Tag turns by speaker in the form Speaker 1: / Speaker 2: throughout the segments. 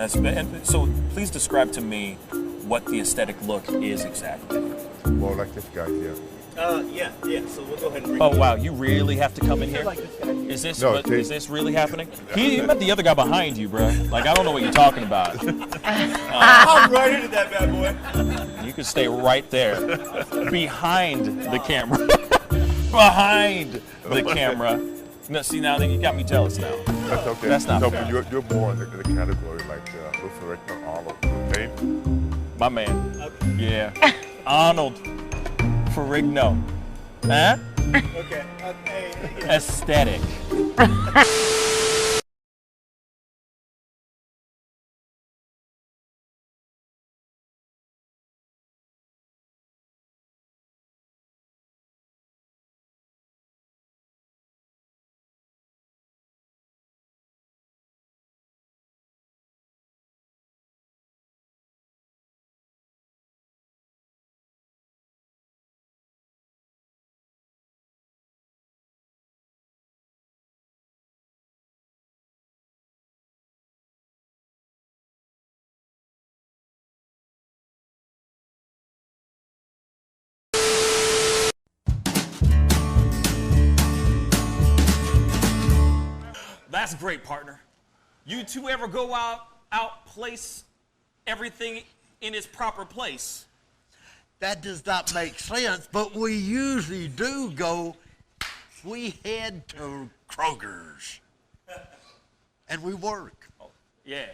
Speaker 1: And so please describe to me what the aesthetic look is exactly.
Speaker 2: More like this guy here.
Speaker 3: Yeah. So we'll go ahead and bring
Speaker 1: Oh wow, you really have to come in here?
Speaker 3: like this guy.
Speaker 1: Is this
Speaker 2: No,
Speaker 1: is this really happening? He met the other guy behind you, bro. Like I don't know what you're talking about.
Speaker 3: I'm right into that bad boy.
Speaker 1: You can stay right there, behind the camera, behind the camera. No, see now that you got me jealous now.
Speaker 2: That's okay.
Speaker 1: That's not
Speaker 2: no,
Speaker 1: fair.
Speaker 2: but you're more in the category like Luther Arnold. Okay?
Speaker 1: My man. Yeah. Arnold Ferrigno. Huh?
Speaker 3: Okay.
Speaker 1: Aesthetic. That's great, partner. You two ever go out place everything in its proper place?
Speaker 4: That does not make sense, but we usually do go. We head to Kroger's, and we work.
Speaker 1: Oh, yeah.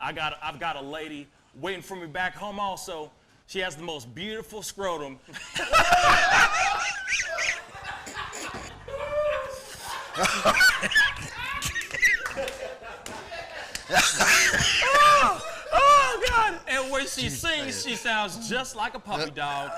Speaker 1: I've got a lady waiting for me back home also. She has the most beautiful scrotum. Oh, God. And when she sings, she sounds just like a puppy dog.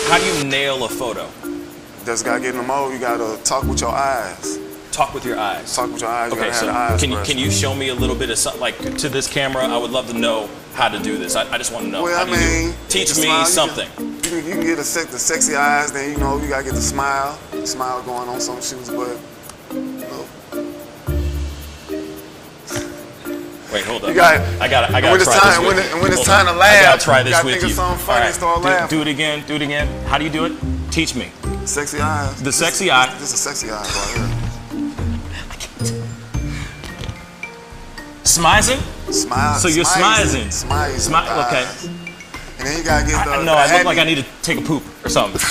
Speaker 1: How do you nail a photo?
Speaker 5: Just gotta get in the mode. You gotta talk with your eyes.
Speaker 1: Talk with your eyes.
Speaker 5: Talk with your eyes. You
Speaker 1: Okay,
Speaker 5: gotta
Speaker 1: so
Speaker 5: have the eyes
Speaker 1: can you show me a little bit of something, like to this camera? I would love to know how to do this. I just want to know.
Speaker 5: Well,
Speaker 1: How
Speaker 5: I
Speaker 1: do you do it?
Speaker 5: mean,
Speaker 1: Teach
Speaker 5: the
Speaker 1: me
Speaker 5: smile,
Speaker 1: something.
Speaker 5: You can get the sexy eyes. Then you know you gotta get the smile. Smile going on some shoes, but you know.
Speaker 1: Wait, hold up.
Speaker 5: You got.
Speaker 1: I gotta
Speaker 5: when
Speaker 1: try
Speaker 5: it's
Speaker 1: this
Speaker 5: time,
Speaker 1: with
Speaker 5: when,
Speaker 1: you.
Speaker 5: when it's
Speaker 1: Hold
Speaker 5: time
Speaker 1: on.
Speaker 5: to laugh,
Speaker 1: I gotta try this
Speaker 5: you gotta
Speaker 1: with
Speaker 5: think
Speaker 1: you.
Speaker 5: of something funny
Speaker 1: All
Speaker 5: and
Speaker 1: right.
Speaker 5: start laughing.
Speaker 1: Do it again. Do it again. How do you do it? Teach me.
Speaker 5: Sexy eyes.
Speaker 1: The sexy eye.
Speaker 5: This is sexy eyes right here.
Speaker 1: Smizing?
Speaker 5: Smile.
Speaker 1: So you're smizing.
Speaker 5: Smile.
Speaker 1: Okay.
Speaker 5: And then you gotta get the.
Speaker 1: No, I look like I need to take a poop or something.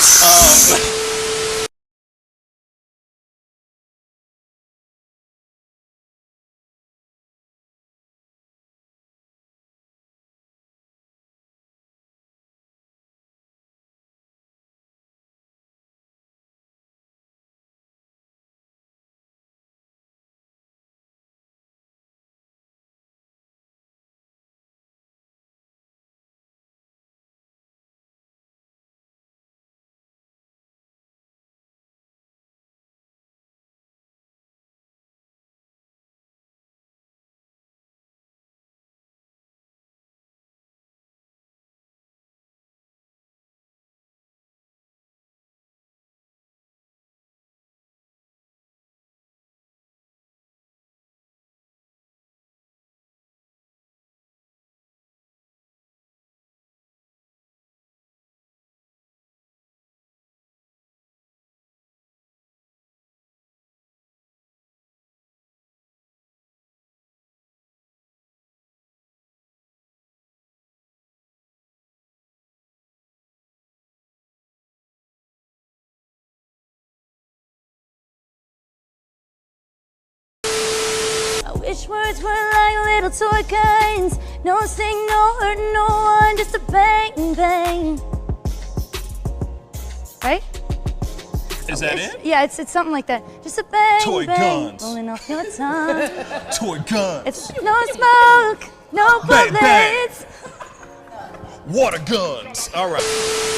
Speaker 6: Wish words were like little toy guns. No sting, no hurt, no one, just a bang, bang. Right?
Speaker 1: Is that it?
Speaker 6: Yeah, it's something like that. Just a bang,
Speaker 1: Toy
Speaker 6: bang,
Speaker 1: guns.
Speaker 6: rolling off your tongue.
Speaker 1: Toy guns.
Speaker 6: It's no smoke, no
Speaker 1: Bang, bang.
Speaker 6: bullets.
Speaker 1: Water guns. All right.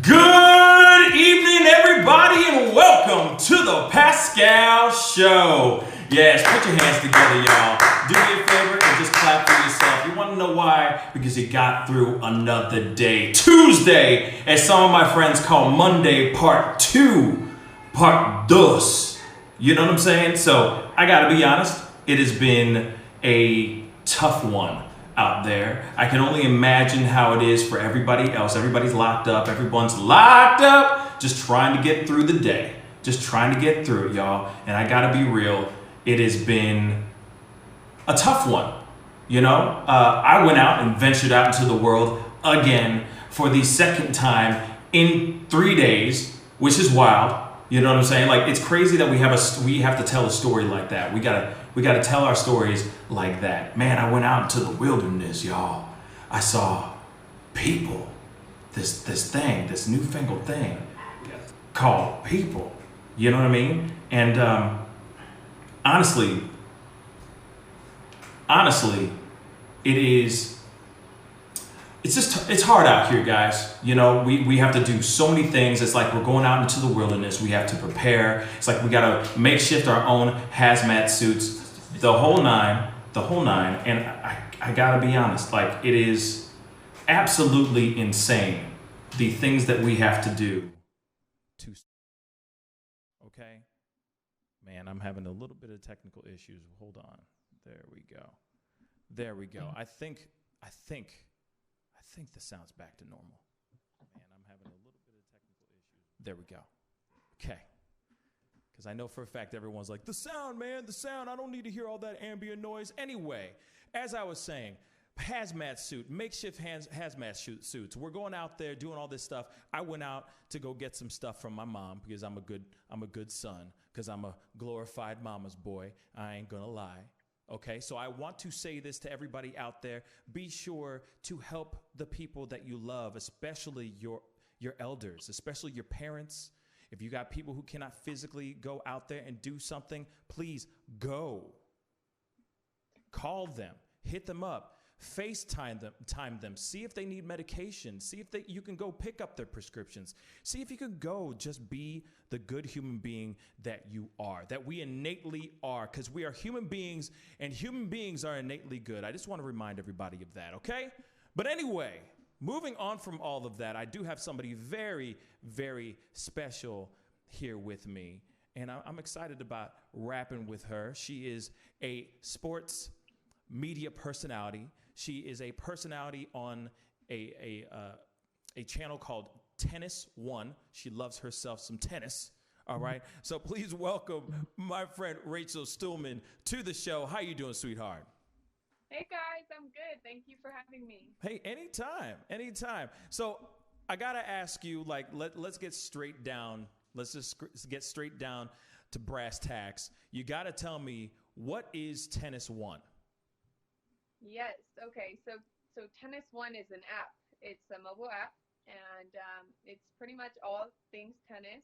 Speaker 1: Good evening, everybody, and welcome to the Pascal Show. Yes, put your hands together, y'all. Do me a favor and just clap for yourself. You want to know why? Because you got through another day. Tuesday, as some of my friends call Monday, part 2, part dos. You know what I'm saying? So, I got to be honest, it has been a tough one out there. I can only imagine how it is for everybody else. Everybody's locked up. Everyone's locked up, just trying to get through the day. Just trying to get through it, y'all. And I gotta be real, it has been a tough one. You know, I went out and ventured out into the world again for the second time in 3 days, which is wild. You know what I'm saying? Like, it's crazy that we have to tell a story like that. We gotta tell our stories like that. Man, I went out into the wilderness, y'all. I saw people. This newfangled thing called people. You know what I mean? And honestly, it's hard out here, guys. You know, we have to do so many things. It's like we're going out into the wilderness. We have to prepare. It's like we gotta makeshift our own hazmat suits, the whole nine. And I gotta be honest, like, it is absolutely insane, the things that we have to do. Okay? Man, I'm having a little bit of technical issues. Hold on. There we go. I think the sound's back to normal. Man, I'm having a little bit of technical issues. There we go. Okay. Because I know for a fact everyone's like, the sound, man, the sound. I don't need to hear all that ambient noise. Anyway, as I was saying, hazmat suit, makeshift hazmat suits. We're going out there doing all this stuff. I went out to go get some stuff from my mom because I'm a good son, because I'm a glorified mama's boy. I ain't gonna lie. Okay, so I want to say this to everybody out there. Be sure to help the people that you love, especially your elders, especially your parents. If you got people who cannot physically go out there and do something, please go. Call them, hit them up, FaceTime them, see if they need medication, see if you can go pick up their prescriptions, see if you can go just be the good human being that you are, that we innately are, because we are human beings, and human beings are innately good. I just want to remind everybody of that, okay? But anyway, moving on from all of that, I do have somebody very, very special here with me, and I'm excited about rapping with her. She is a sports media personality. She is a personality on a channel called Tennis One. She loves herself some tennis. All right. So please welcome my friend Rachel Stuhlman to the show. How you doing, sweetheart?
Speaker 7: Hey guys, I'm good. Thank you for having me.
Speaker 1: Hey, anytime. So I gotta ask you, like, let's get straight down. Let's just get straight down to brass tacks. You gotta tell me, what is Tennis One?
Speaker 7: Yes. Okay. So Tennis One is an app. It's a mobile app, and it's pretty much all things tennis,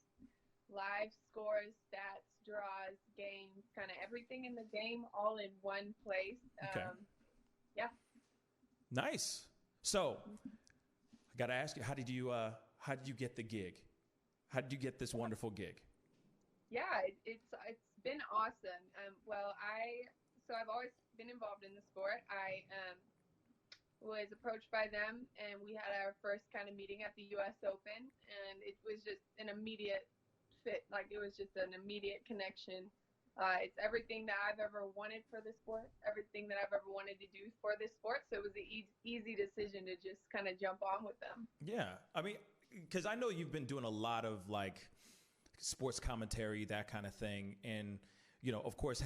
Speaker 7: live scores, stats, draws, games, kind of everything in the game, all in one place.
Speaker 1: Okay.
Speaker 7: Yeah.
Speaker 1: Nice. So I gotta ask you, how did you get the gig? How did you get this wonderful gig?
Speaker 7: Yeah, it's been awesome. I've always been involved in the sport. I was approached by them, and we had our first kind of meeting at the U.S. Open, and it was just an immediate fit. Like, it was just an immediate connection. It's everything that I've ever wanted for the sport, everything that I've ever wanted to do for this sport. So it was an easy decision to just kind of jump on with them.
Speaker 1: Yeah. I mean, because I know you've been doing a lot of like sports commentary, that kind of thing. And, you know, of course,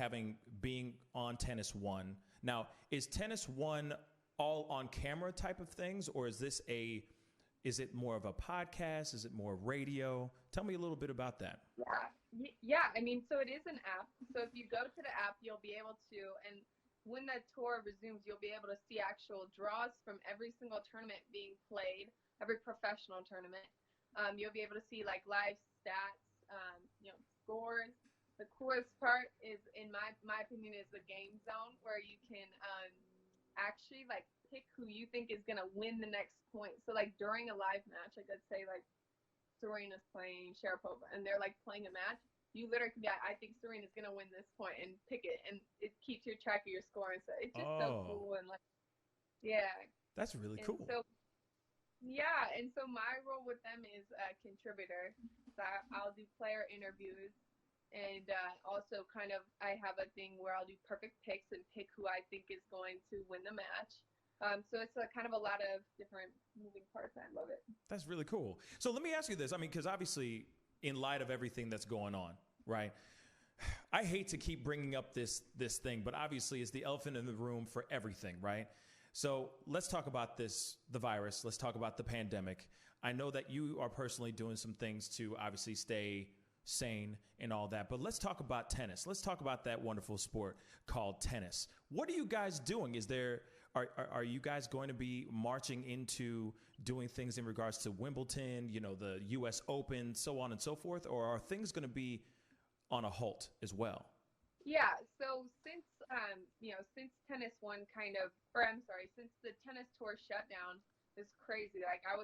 Speaker 1: being on Tennis One. Now, is Tennis One all on camera type of things, or is it more of a podcast? Is it more radio? Tell me a little bit about that.
Speaker 7: Yeah. I mean, so it is an app. So if you go to the app, you'll be able to, and when the tour resumes, you'll be able to see actual draws from every single tournament being played, every professional tournament. You'll be able to see like live stats, scores. The coolest part is, in my opinion, is the game zone, where you can actually like pick who you think is going to win the next point. So like during a live match, like let's say like Serena's playing Sharapova and they're like playing a match, you literally can be like, I think Serena's going to win this point, and pick it, and it keeps your track of your score. And so it's just so cool. And like, yeah.
Speaker 1: That's really cool.
Speaker 7: So, yeah. And so my role with them is a contributor. So I'll do player interviews. And also kind of, I have a thing where I'll do perfect picks and pick who I think is going to win the match. So it's kind of a lot of different moving parts. I love it.
Speaker 1: That's really cool. So let me ask you this. I mean, because obviously in light of everything that's going on, right? I hate to keep bringing up this thing, but obviously it's the elephant in the room for everything, right? So let's talk about the virus. Let's talk about the pandemic. I know that you are personally doing some things to obviously stay sane and all that, but let's talk about tennis. Let's talk about that wonderful sport called tennis. What are you guys doing? Are you guys going to be marching into doing things in regards to Wimbledon, the U.S. Open, so on and so forth, or are things going to be on a halt as well?
Speaker 7: Yeah. So since Tennis One since the tennis tour shut down, it's crazy. Like I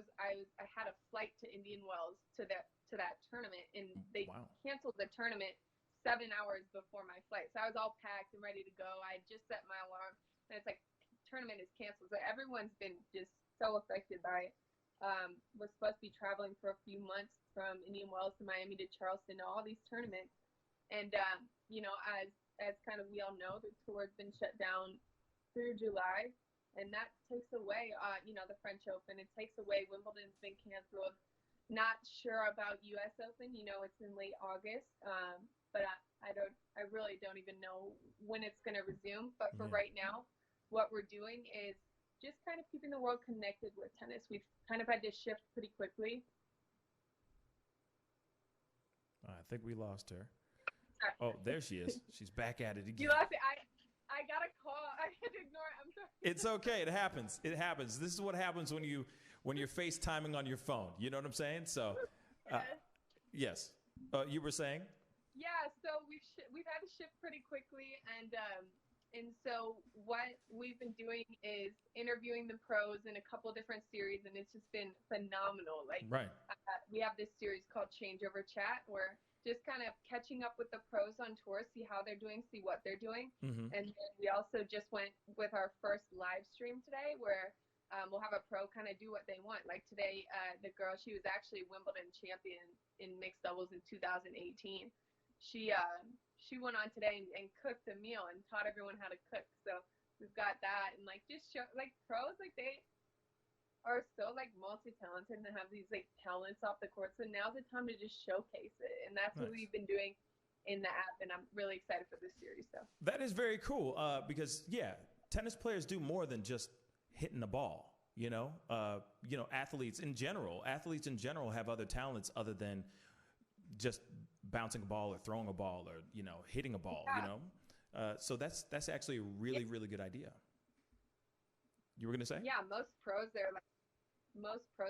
Speaker 7: had a flight to Indian Wells to that tournament, and they canceled the tournament 7 hours before my flight. So I was all packed and ready to go. I had just set my alarm, and it's like, tournament is canceled. So everyone's been just so affected by it. Was supposed to be traveling for a few months from Indian Wells to Miami to Charleston to all these tournaments. And, as kind of we all know, the tour has been shut down through July. And that takes away, the French Open. It takes away, Wimbledon's been canceled. Not sure about U.S. Open. It's in late August. But I really don't even know when it's going to resume. But for right now, what we're doing is just kind of keeping the world connected with tennis. We've kind of had to shift pretty quickly.
Speaker 1: I think we lost her. Oh, there she is. She's back at it again.
Speaker 7: You lost it. I got a call. I had to ignore it. I'm sorry.
Speaker 1: It's okay. It happens. It happens. This is what happens when you're FaceTiming on your phone. You know what I'm saying? So, yes. You were saying?
Speaker 7: Yeah. So we've had to shift pretty quickly, and so what we've been doing is interviewing the pros in a couple different series, and it's just been phenomenal. Like,
Speaker 1: right.
Speaker 7: We have this series called Changeover Chat, where just kind of catching up with the pros on tour, see how they're doing, see what they're doing. Mm-hmm. And then we also just went with our first live stream today, where we'll have a pro kind of do what they want. Like today, the girl, she was actually Wimbledon champion in mixed doubles in 2018. She went on today and cooked a meal and taught everyone how to cook. So we've got that, and like just show, like pros, like they are so like multi-talented and have these like talents off the court. So now's the time to just showcase it, and that's what we've been doing in the app. And I'm really excited for this series. So
Speaker 1: that is very cool because tennis players do more than just hitting the ball. Athletes in general have other talents other than just bouncing a ball or throwing a ball or hitting a ball. So that's actually a really really good idea. You were gonna say?
Speaker 7: Yeah, most pros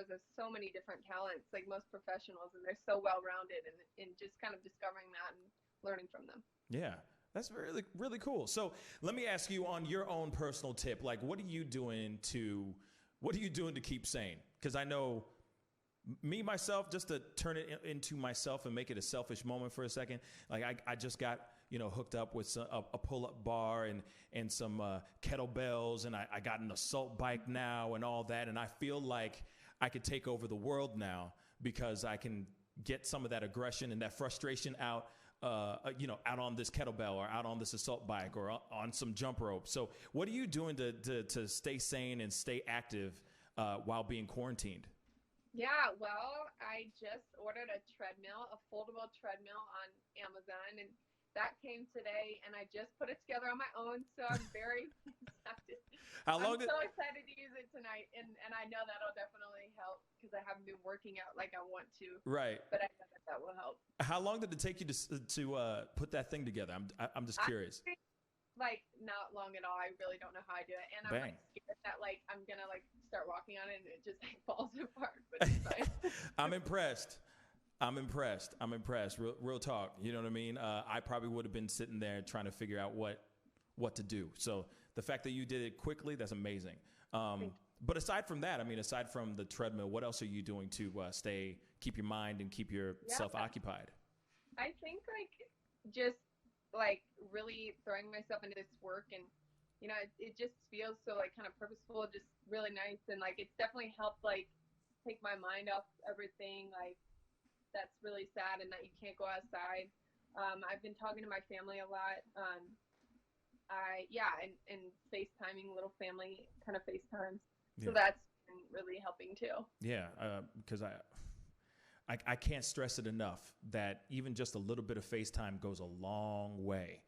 Speaker 7: have so many different talents, like most professionals, and they're so well rounded, and just kind of discovering that and learning from them.
Speaker 1: Yeah. That's really, really cool. So let me ask you on your own personal tip, like what are you doing to keep sane? Because I know myself, just to turn it into myself and make it a selfish moment for a second. Like I just got hooked up with a pull-up bar and some kettlebells, and I got an assault bike now and all that. And I feel like I could take over the world now because I can get some of that aggression and that frustration out, out on this kettlebell or out on this assault bike or on some jump rope. So what are you doing to stay sane and stay active while being quarantined?
Speaker 7: Yeah, well, I just ordered a treadmill, a foldable treadmill on Amazon, and that came today, and I just put it together on my own, so I'm very excited. I'm so excited to use it tonight, and I know that'll definitely help because I haven't been working out like I want to.
Speaker 1: Right.
Speaker 7: But I know that will help.
Speaker 1: How long did it take you to put that thing together? I'm just curious.
Speaker 7: Like not long at all. I really don't know how I do it, and I'm like scared that like I'm gonna like start walking on it and it just like falls apart. But it's fine. I'm impressed.
Speaker 1: Real talk. You know what I mean? I probably would have been sitting there trying to figure out what to do. So the fact that you did it quickly, that's amazing. But aside from that, I mean, aside from the treadmill, what else are you doing to keep your mind and keep yourself occupied?
Speaker 7: I think like just like really throwing myself into this work, and it just feels so like kind of purposeful, just really nice, and like it's definitely helped like take my mind off everything like that's really sad and that you can't go outside. I've been talking to my family a lot. And FaceTiming, little family kind of FaceTimes. So that's been really helping too.
Speaker 1: Yeah, because I can't stress it enough that even just a little bit of FaceTime goes a long way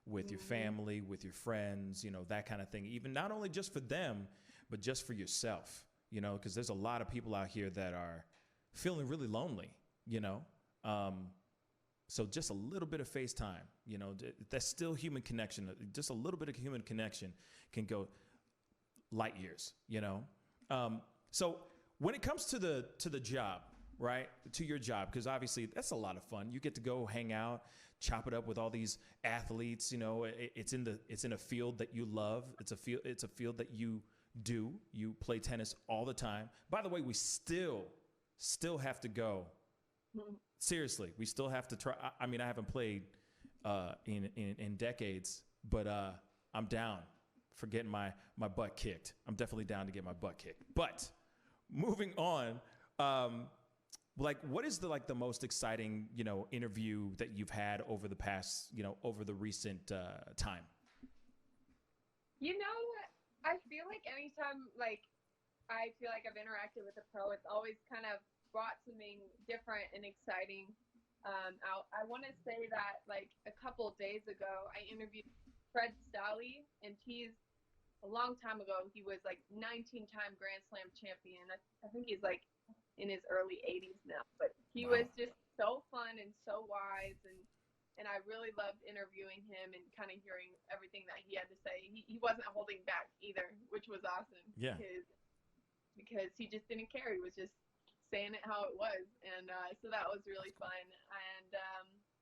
Speaker 1: with your family, with your friends, that kind of thing. Even not only just for them, but just for yourself, because there's a lot of people out here that are feeling really lonely, So just a little bit of FaceTime, that's still human connection. Just a little bit of human connection can go light years, So when it comes to the job, right, to your job, because obviously that's a lot of fun. You get to go hang out, chop it up with all these athletes. It's in a field that you love. It's a field that you do. You play tennis all the time. By the way, we still have to go. Seriously, we still have to try. I mean, I haven't played in decades, but I'm down for getting my butt kicked. I'm definitely down to get my butt kicked. But moving on. What is the most exciting, interview that you've had over the past, over the recent time?
Speaker 7: I feel like anytime, I feel like I've interacted with a pro, it's always kind of brought something different and exciting out. I want to say that, a couple days ago, I interviewed Fred Stalley, and he's a long time ago. He was 19-time Grand Slam champion. I think he's in his early 80s now, but he was just so fun and so wise, and I really loved interviewing him and kind of hearing everything that he had to say. He wasn't holding back either, which was awesome.
Speaker 1: Yeah.
Speaker 7: Because he just didn't care. He was just saying it how it was, and so that was really fun. And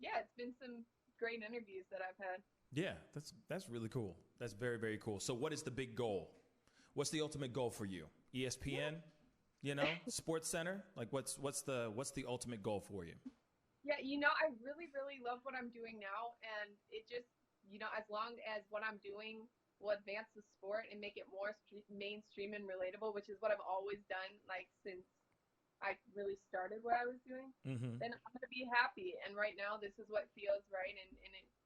Speaker 7: it's been some great interviews that I've had.
Speaker 1: Yeah, that's really cool. That's very, very cool. So what is the big goal? What's the ultimate goal for you? ESPN? Sports Center? What's the ultimate goal for you?
Speaker 7: Yeah, I really, really love what I'm doing now, and it just, as long as what I'm doing will advance the sport and make it more mainstream and relatable, which is what I've always done, since I really started what I was doing, then I'm going to be happy. And right now, this is what feels right,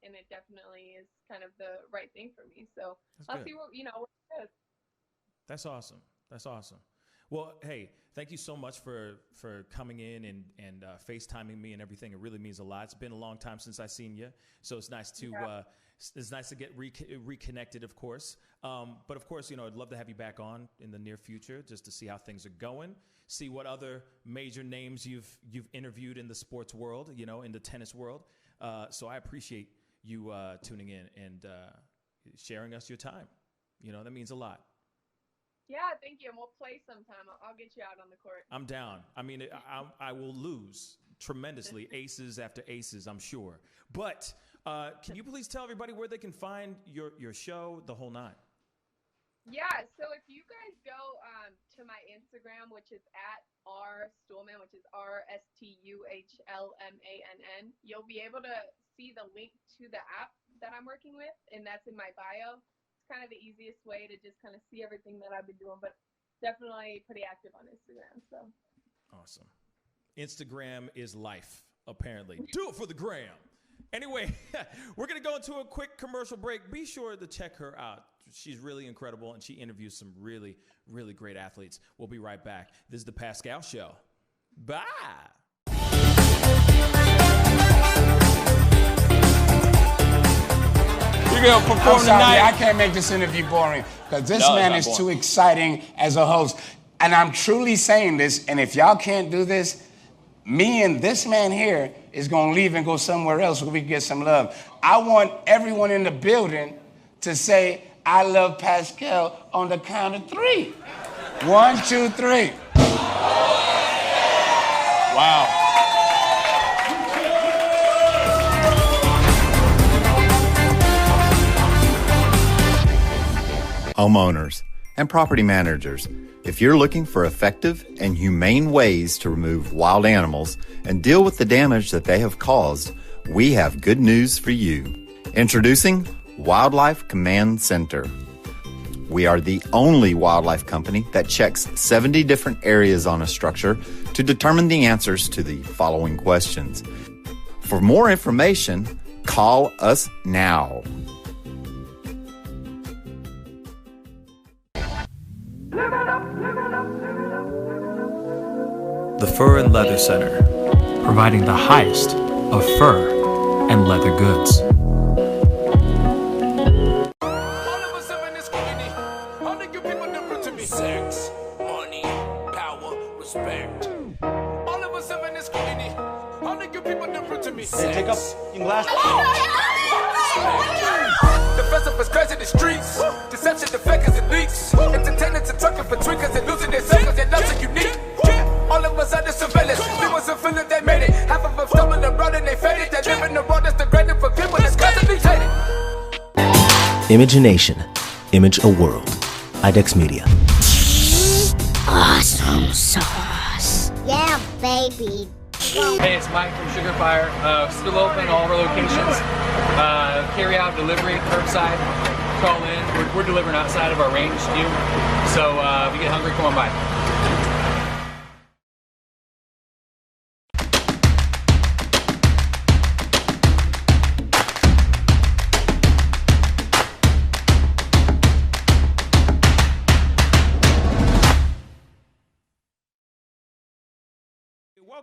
Speaker 7: and it definitely is kind of the right thing for me. So I'll see what, what it does.
Speaker 1: That's awesome. Well, hey, thank you so much for coming in and FaceTiming me and everything. It really means a lot. It's been a long time since I've seen you, so it's nice to get reconnected, of course. But of course, I'd love to have you back on in the near future just to see how things are going, see what other major names you've interviewed in the sports world, in the tennis world. So I appreciate you tuning in and sharing us your time. That means a lot.
Speaker 7: Yeah, thank you. And we'll play sometime. I'll get you out on the court.
Speaker 1: I'm down. I mean, I will lose tremendously, aces after aces, I'm sure. But can you please tell everybody where they can find your show, the whole nine?
Speaker 7: Yeah, so if you guys go to my Instagram, which is at @rstuhlman, which is RSTUHLMANN, you'll be able to see the link to the app that I'm working with, and that's in my bio. It's kind of the easiest way to just kind of see everything that I've been doing, but definitely pretty active on Instagram. So
Speaker 1: Awesome. Instagram is life, apparently. Do it for the gram. Anyway, we're going to go into a quick commercial break. Be sure to check her out. She's really incredible, and she interviews some really, really great athletes. We'll be right back. This is the Pascal Show. Bye.
Speaker 8: You're going to perform tonight. I can't make this interview boring because this man is too exciting as a host. And I'm truly saying this, and if y'all can't do this, me and this man here is going to leave and go somewhere else so we can get some love. I want everyone in the building to say, I love Pascal on the count of 3. 1, 2, 3. Wow.
Speaker 9: Homeowners and property managers, if you're looking for effective and humane ways to remove wild animals and deal with the damage that they have caused, we have good news for you. Introducing Wildlife Command Center. We are the only wildlife company that checks 70 different areas on a structure to determine the answers to the following questions. For more information, call us now.
Speaker 10: The Fur and Leather Center, providing the highest of fur and leather goods.
Speaker 11: Sex, money, power, respect. All of us in this community. All the good people different to me.
Speaker 3: Hey, take up your glass.
Speaker 11: The festival's crazy in the streets. Deception, the fakers and leaks. Entertainers and trucking for tweakers and losing their seconds. Their loves are unique. All of us under surveillance. We wasn't feeling they made it. Half of them stumbling around and they faded. They live in the world that's degraded for people that's constantly hated.
Speaker 12: Imagination. Image a world. IDEX Media.
Speaker 13: Awesome sauce. Yeah, baby.
Speaker 14: Hey, it's Mike from Sugar Fire. Still open all of our locations. Carry out, delivery, curbside. Call in. We're delivering outside of our range too. So if you get hungry, come on by.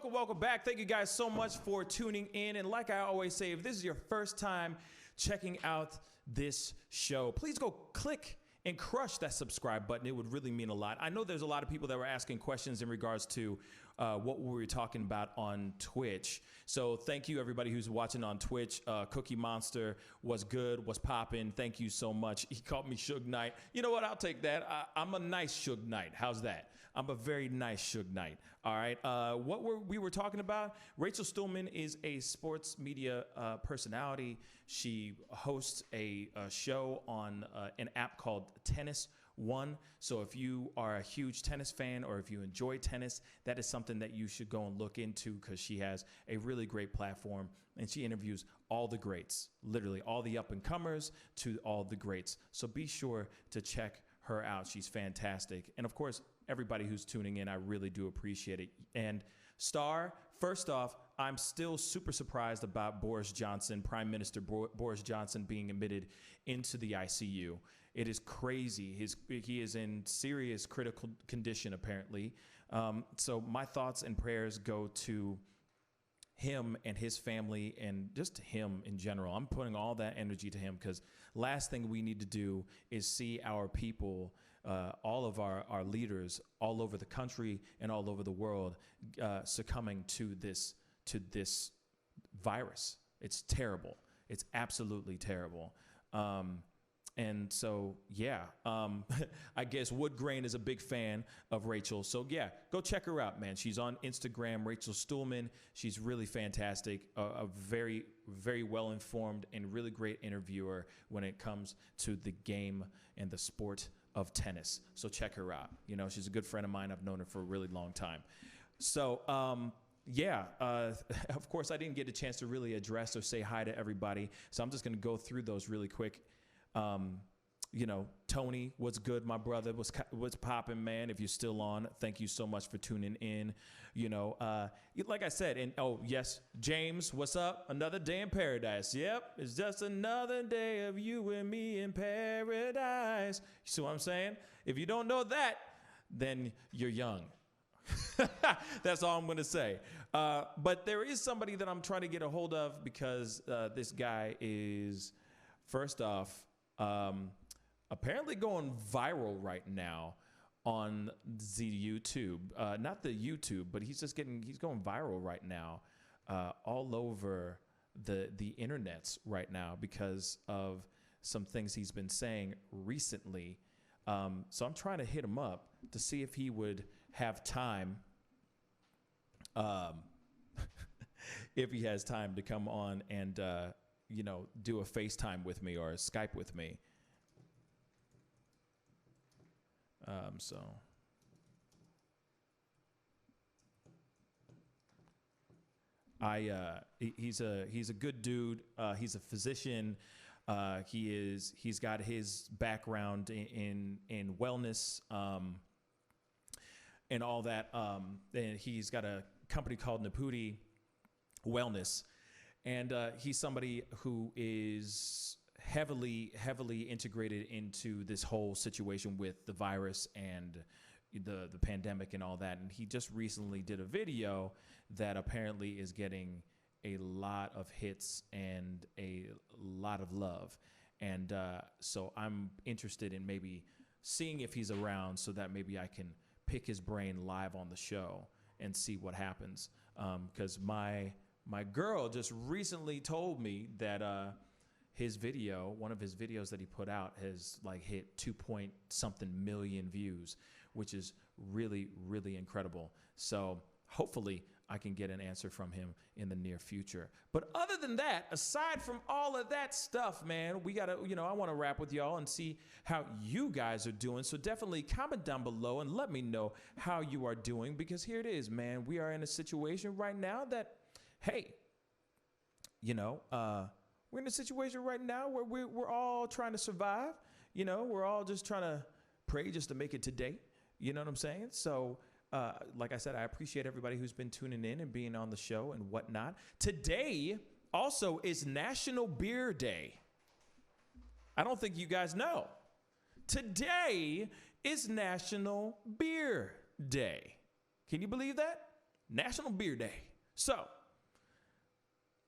Speaker 1: Welcome back. Thank you guys so much for tuning in. And like I always say, if this is your first time checking out this show, please go click and crush that subscribe button. It would really mean a lot. I know there's a lot of people that were asking questions in regards to what we were talking about on Twitch. So thank you, everybody who's watching on Twitch. Cookie Monster was good, was popping. Thank you so much. He called me Suge Knight. You know what? I'll take that. I'm a nice Suge Knight. How's that? I'm a very nice Suge Knight. All right. What we were talking about, Rachel Stuhlman is a sports media personality. She hosts a show on an app called Tennis One. So if you are a huge tennis fan or if you enjoy tennis, that is something that you should go and look into because she has a really great platform and she interviews all the greats, literally all the up and comers to all the greats. So be sure to check her out. She's fantastic. And of course, everybody who's tuning in, I really do appreciate it. And Star, first off, I'm still super surprised about Boris Johnson, Prime Minister Boris Johnson, being admitted into the ICU. It is crazy. He is in serious critical condition, apparently. So my thoughts and prayers go to him and his family and just to him in general. I'm putting all that energy to him because last thing we need to do is see our people, all of our leaders all over the country and all over the world succumbing to this virus. It's terrible. It's absolutely terrible. And so, yeah, I guess Woodgrain is a big fan of Rachel. So, yeah, go check her out, man. She's on Instagram, Rachel Stuhlman. She's really fantastic, a very, very well-informed and really great interviewer when it comes to the game and the sport of tennis. So check her out. You know, she's a good friend of mine. I've known her for a really long time. So, of course, I didn't get a chance to really address or say hi to everybody. So I'm just going to go through those really quick. You know, Tony, what's good, my brother? What's popping, man? If you're still on, thank you so much for tuning in. You know, like I said, and oh, yes, James, what's up? Another day in paradise. Yep, it's just another day of you and me in paradise. You see what I'm saying? If you don't know that, then you're young. That's all I'm going to say. But there is somebody that I'm trying to get a hold of because this guy is, first off, apparently going viral right now on the YouTube. Not the YouTube, but he's going viral right now all over the internets right now because of some things he's been saying recently. So I'm trying to hit him up to see if he would have time, if he has time to come on and, you know, do a FaceTime with me or a Skype with me. So he's a good dude. He's a physician. He's got his background in wellness, and all that. And he's got a company called Naputi Wellness. And he's somebody who is heavily integrated into this whole situation with the virus and the pandemic and all that. And he just recently did a video that apparently is getting a lot of hits and a lot of love. And so I'm interested in maybe seeing if he's around so that maybe I can pick his brain live on the show and see what happens. Because my girl just recently told me that one of his videos that he put out has like hit 2-point-something million views, which is really, really incredible. So hopefully I can get an answer from him in the near future. But other than that, aside from all of that stuff, man, we got to, I want to wrap with y'all and see how you guys are doing. So definitely comment down below and let me know how you are doing, because here it is, man. We are in a situation right now that, hey, we're in a situation right now where we're all trying to survive. We're all just trying to pray just to make it today. You know what I'm saying? So, like I said, I appreciate everybody who's been tuning in and being on the show and whatnot. Today also is National Beer Day. I don't think you guys know. Today is National Beer Day. Can you believe that? National Beer Day. So,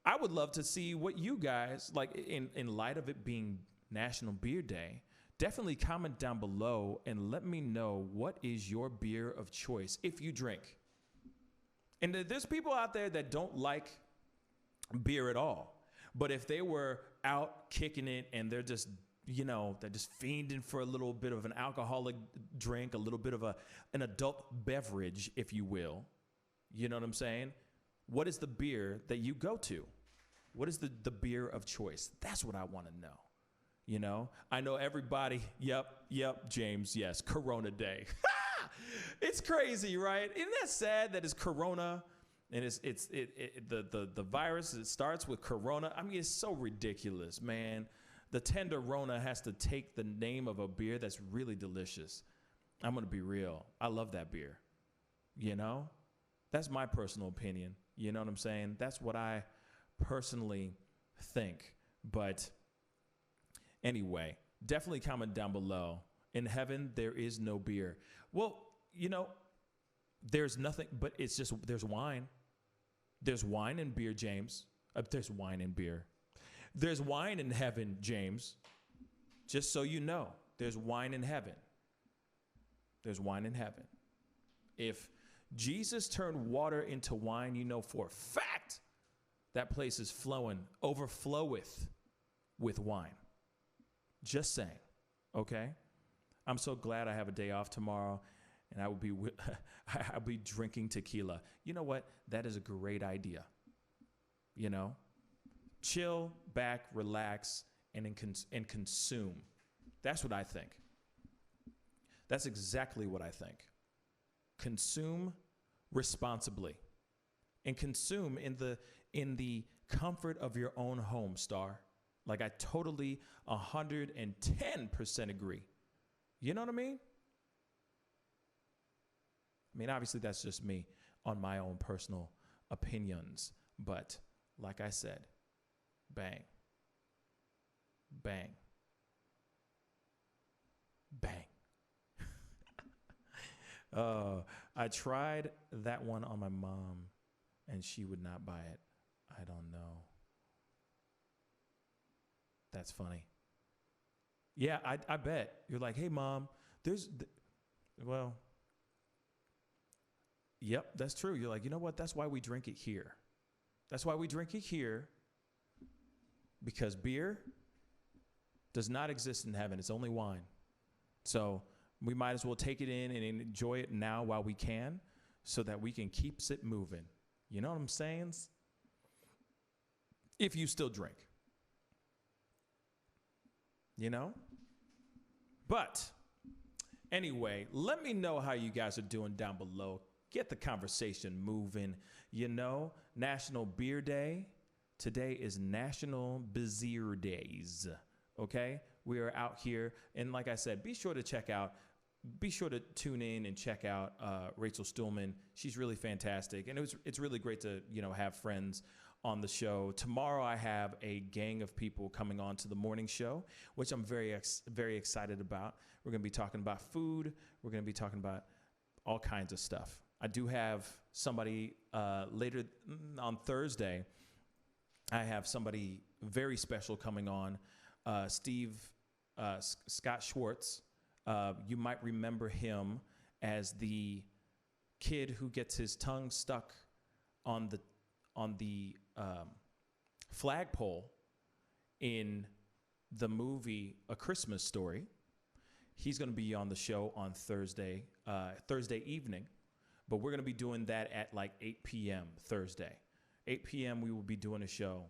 Speaker 1: I would love to see what you guys, like in light of it being National Beer Day, definitely comment down below and let me know what is your beer of choice if you drink. And there's people out there that don't like beer at all. But if they were out kicking it and they're just, they're just fiending for a little bit of an alcoholic drink, a little bit of an adult beverage, if you will, you know what I'm saying? What is the beer that you go to? What is the beer of choice? That's what I want to know. I know everybody. Yep, James. Yes, Corona Day. It's crazy, right? Isn't that sad that it's Corona and the virus? It starts with Corona. I mean, it's so ridiculous, man. The Tenderona has to take the name of a beer that's really delicious. I'm gonna be real. I love that beer. That's my personal opinion. You know what I'm saying? That's what I personally think. But anyway, definitely comment down below. In heaven, there is no beer. Well, there's nothing, but it's just, there's wine. There's wine and beer, James. There's wine and beer. There's wine in heaven, James. Just so you know, there's wine in heaven. There's wine in heaven. If Jesus turned water into wine, you know for a fact that place is overfloweth with wine. Just saying, okay? I'm so glad I have a day off tomorrow, and I'll be drinking tequila. You know what? That is a great idea. Chill back, relax, and consume. That's what I think. That's exactly what I think. Consume responsibly, and consume in the comfort of your own home, Star. Like, I totally 110% agree. You know what I mean? I mean, obviously, that's just me on my own personal opinions. But like I said, bang, bang, bang. I tried that one on my mom, and she would not buy it. I don't know. That's funny. Yeah, I bet. You're like, hey, Mom, well, yep, that's true. You're like, you know what? That's why we drink it here. That's why we drink it here, because beer does not exist in heaven. It's only wine. So we might as well take it in and enjoy it now while we can, so that we can keep it moving. You know what I'm saying? If you still drink. You know? But anyway, let me know how you guys are doing down below. Get the conversation moving. You know, National Beer Day. Today is National Beer Days. Okay? We are out here. And like I said, be sure to tune in and check out Rachel Stuhlman. She's really fantastic. And it's really great to, have friends on the show. Tomorrow I have a gang of people coming on to the morning show, which I'm very excited about. We're going to be talking about food. We're going to be talking about all kinds of stuff. I do have somebody later on Thursday. I have somebody very special coming on, Scott Schwartz. You might remember him as the kid who gets his tongue stuck on the flagpole in the movie A Christmas Story. He's going to be on the show on Thursday evening, but we're going to be doing that at like 8 p.m. Thursday. 8 p.m. we will be doing a show.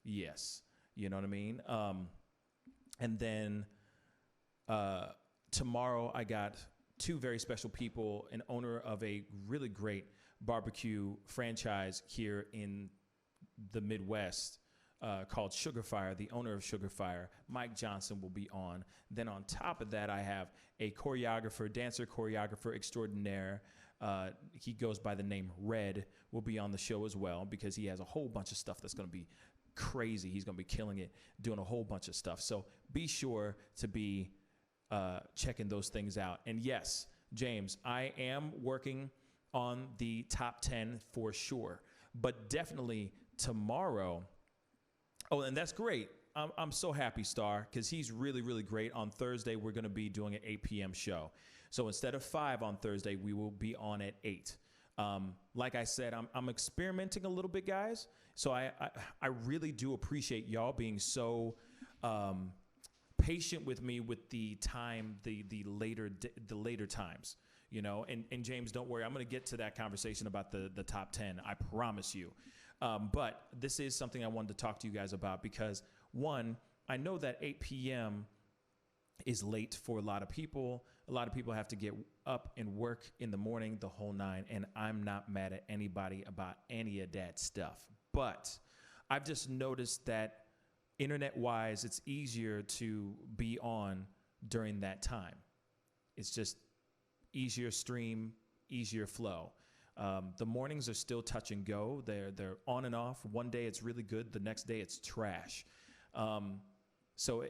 Speaker 1: Yes. You know what I mean? And then tomorrow I got two very special people, an owner of a really great barbecue franchise here in the Midwest called Sugar Fire. The owner of Sugar Fire, Mike Johnson, will be on. Then on top of that, I have a dancer choreographer extraordinaire. He goes by the name Red, will be on the show as well, because he has a whole bunch of stuff that's going to be crazy. He's going to be killing it, doing a whole bunch of stuff. So be sure to be checking those things out. And yes, James, I am working on the top 10 for sure, but definitely tomorrow. Oh, and that's great. I'm so happy, Star, because he's really, really great. On Thursday, we're going to be doing an 8 p.m. show. So instead of 5 on Thursday, we will be on at 8. Like I said, I'm experimenting a little bit, guys. So I really do appreciate y'all being so patient with me with the time, the later times. And James, don't worry. I'm going to get to that conversation about the top 10. I promise you. But this is something I wanted to talk to you guys about because, one, I know that 8 p.m. is late for a lot of people. A lot of people have to get up and work in the morning, the whole nine, and I'm not mad at anybody about any of that stuff. But I've just noticed that internet-wise, it's easier to be on during that time. It's just easier stream, easier flow. The mornings are still touch and go. They're on and off. One day it's really good. The next day it's trash. So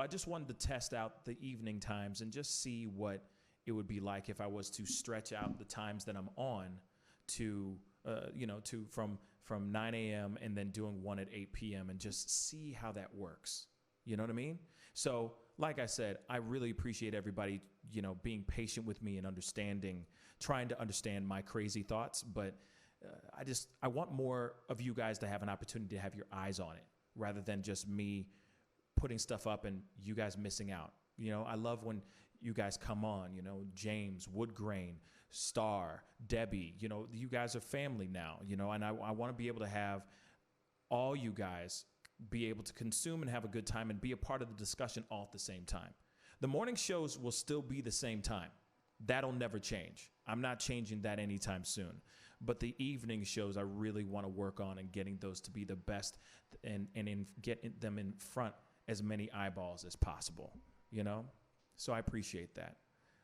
Speaker 1: I just wanted to test out the evening times and just see what it would be like if I was to stretch out the times that I'm on to from 9 a.m. and then doing one at 8 p.m. and just see how that works. You know what I mean? So like I said, I really appreciate everybody, being patient with me and trying to understand my crazy thoughts. But I want more of you guys to have an opportunity to have your eyes on it rather than just me putting stuff up and you guys missing out. I love when you guys come on, James, Woodgrain, Star, Debbie, you guys are family now, and I want to be able to have all you guys be able to consume and have a good time and be a part of the discussion all at the same time. The morning shows will still be the same time. That'll never change. I'm not changing that anytime soon. But the evening shows, I really want to work on and getting those to be the best and get them in front as many eyeballs as possible, you know? So I appreciate that.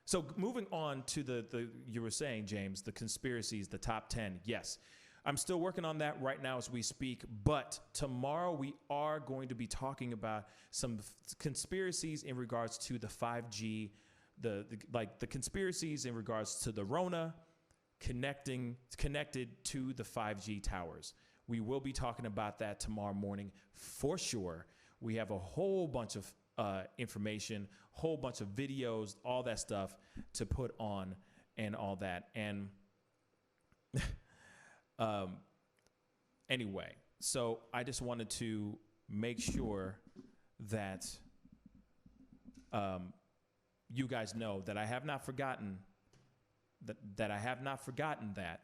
Speaker 1: So moving on to the you were saying, James, the conspiracies, the top 10. Yes, I'm still working on that right now as we speak. But tomorrow we are going to be talking about some conspiracies in regards to the 5G, the conspiracies in regards to the Rona connected to the 5G towers. We will be talking about that tomorrow morning for sure. We have a whole bunch of information, whole bunch of videos, all that stuff to put on and all that. And anyway, so I just wanted to make sure that you guys know that I have not forgotten that I have not forgotten that,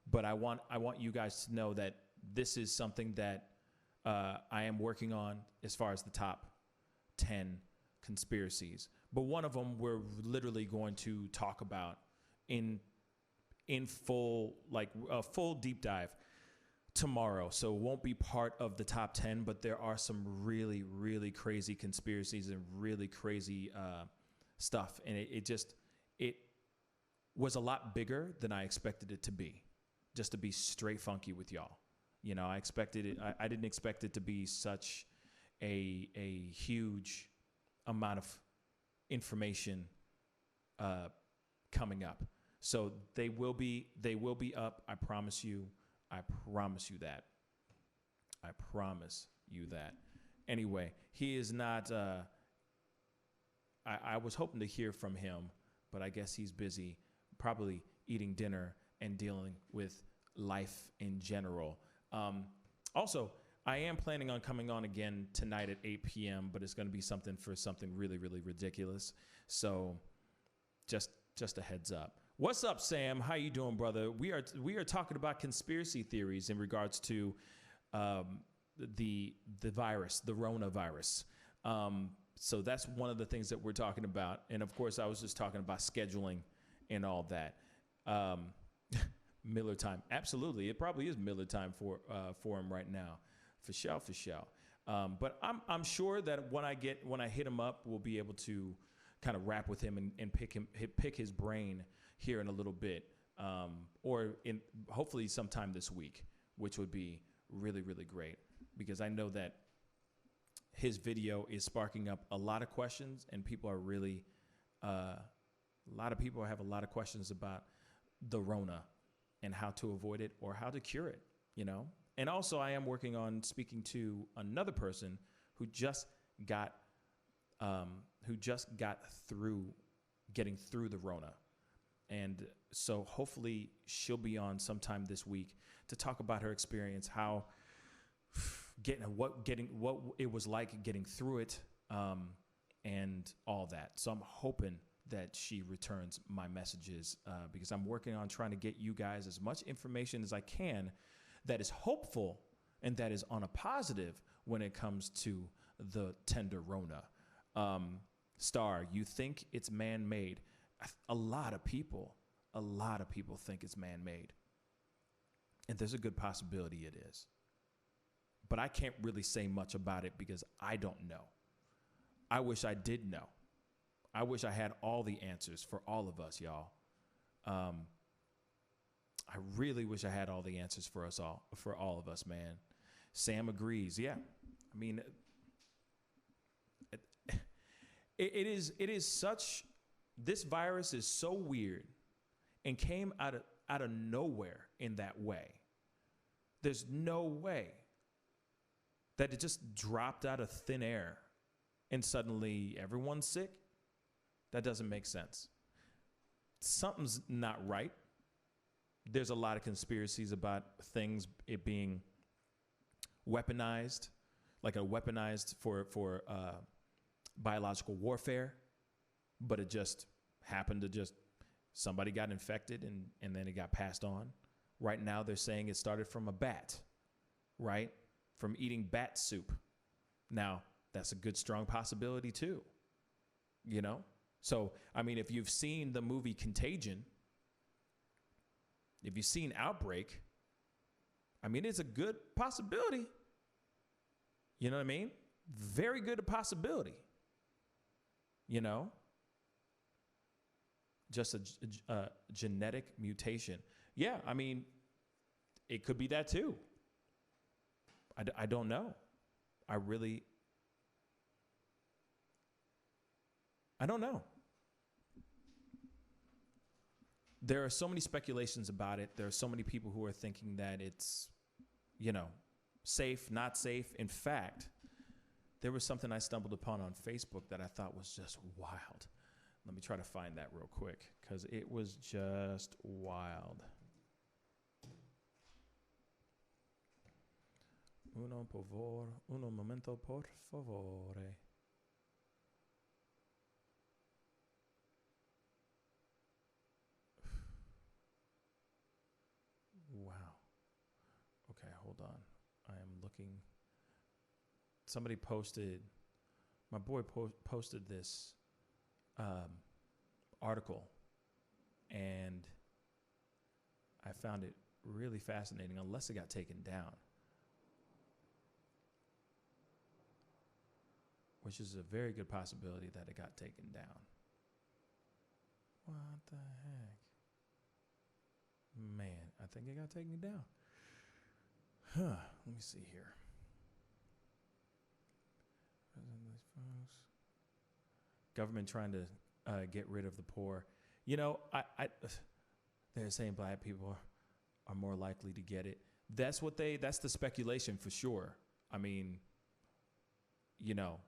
Speaker 1: but I want you guys to know that this is something that I am working on as far as the top 10 conspiracies. But one of them we're literally going to talk about in full, like a full deep dive tomorrow. So it won't be part of the top 10, but there are some really, really crazy conspiracies and really crazy stuff. And it was a lot bigger than I expected it to be, just to be straight funky with y'all. You know, I expected it. I didn't expect it to be such a huge amount of information coming up. So they will be up. I promise you. I promise you that. I promise you that. Anyway, he is not. I was hoping to hear from him, but I guess he's busy, probably eating dinner and dealing with life in general. Also, I am planning on coming on again tonight at 8 p.m., but it's going to be something really, really ridiculous. So just a heads up. What's up, Sam? How you doing, brother? We are talking about conspiracy theories in regards to the virus, the Rona virus. So that's one of the things that we're talking about. And of course, I was just talking about scheduling and all that. Miller time. Absolutely. It probably is Miller time for him right now. For sure. But I'm sure that when I hit him up, we'll be able to kind of rap with him and pick his brain here in a little bit, or hopefully sometime this week, which would be really, really great, because I know that his video is sparking up a lot of questions, and people are really, a lot of people have a lot of questions about the Rona and how to avoid it or how to cure it, you know? And also I am working on speaking to another person who just got through getting through the Rona. And so hopefully she'll be on sometime this week to talk about her experience, how what it was like getting through it, and all that. So I'm hoping that she returns my messages, because I'm working on trying to get you guys as much information as I can that is hopeful and that is on a positive when it comes to the tender Rona. Star, you think it's man-made? A lot of people think it's man-made, and there's a good possibility it is. But I can't really say much about it because I don't know. I wish I did know. I wish I had all the answers for all of us, y'all. I really wish I had all the answers for all of us, man. Sam agrees. Yeah, I mean, it is such. This virus is so weird, and came out of nowhere in that way. There's no way that it just dropped out of thin air, and suddenly everyone's sick. That doesn't make sense. Something's not right. There's a lot of conspiracies about things, it being weaponized, like weaponized for biological warfare, but it just happened to somebody got infected and then it got passed on. Right now they're saying it started from a bat, right? From eating bat soup. Now, that's a good, strong possibility too. you know? So, I mean, if you've seen the movie Contagion, if you've seen Outbreak, I mean, it's a good possibility. You know what I mean? Very good possibility. You know? Just a genetic mutation. Yeah, I mean, it could be that too. I don't know. I don't know. There are so many speculations about it. There are so many people who are thinking that it's, you know, safe, not safe. In fact, there was something I stumbled upon on Facebook that I thought was just wild. Let me try to find that real quick because it was just wild. Uno momento, por favore. Wow. Okay, hold on. I am looking. Somebody posted, my boy posted this article, and I found it really fascinating, unless it got taken down, which is a very good possibility that it got taken down. What the heck? Man, I think it got taken down. Let me see here. Government trying to get rid of the poor. You know, they're saying black people are more likely to get it. That's the speculation for sure. I mean, you know,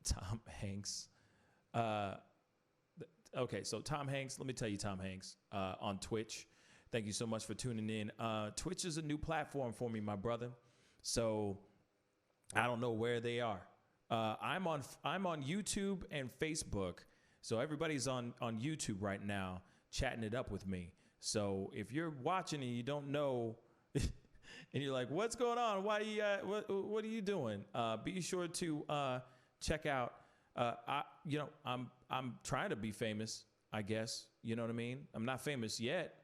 Speaker 1: Tom Hanks. Okay, so Tom Hanks, let me tell you, Tom Hanks, on Twitch. Thank you so much for tuning in. Twitch is a new platform for me, my brother. So I don't know where they are. I'm on YouTube and Facebook. So everybody's on YouTube right now chatting it up with me. So if you're watching and you don't know and you're like, what's going on? Why you what are you doing? Be sure to check out I'm trying to be famous, I guess. You know what I mean? I'm not famous yet.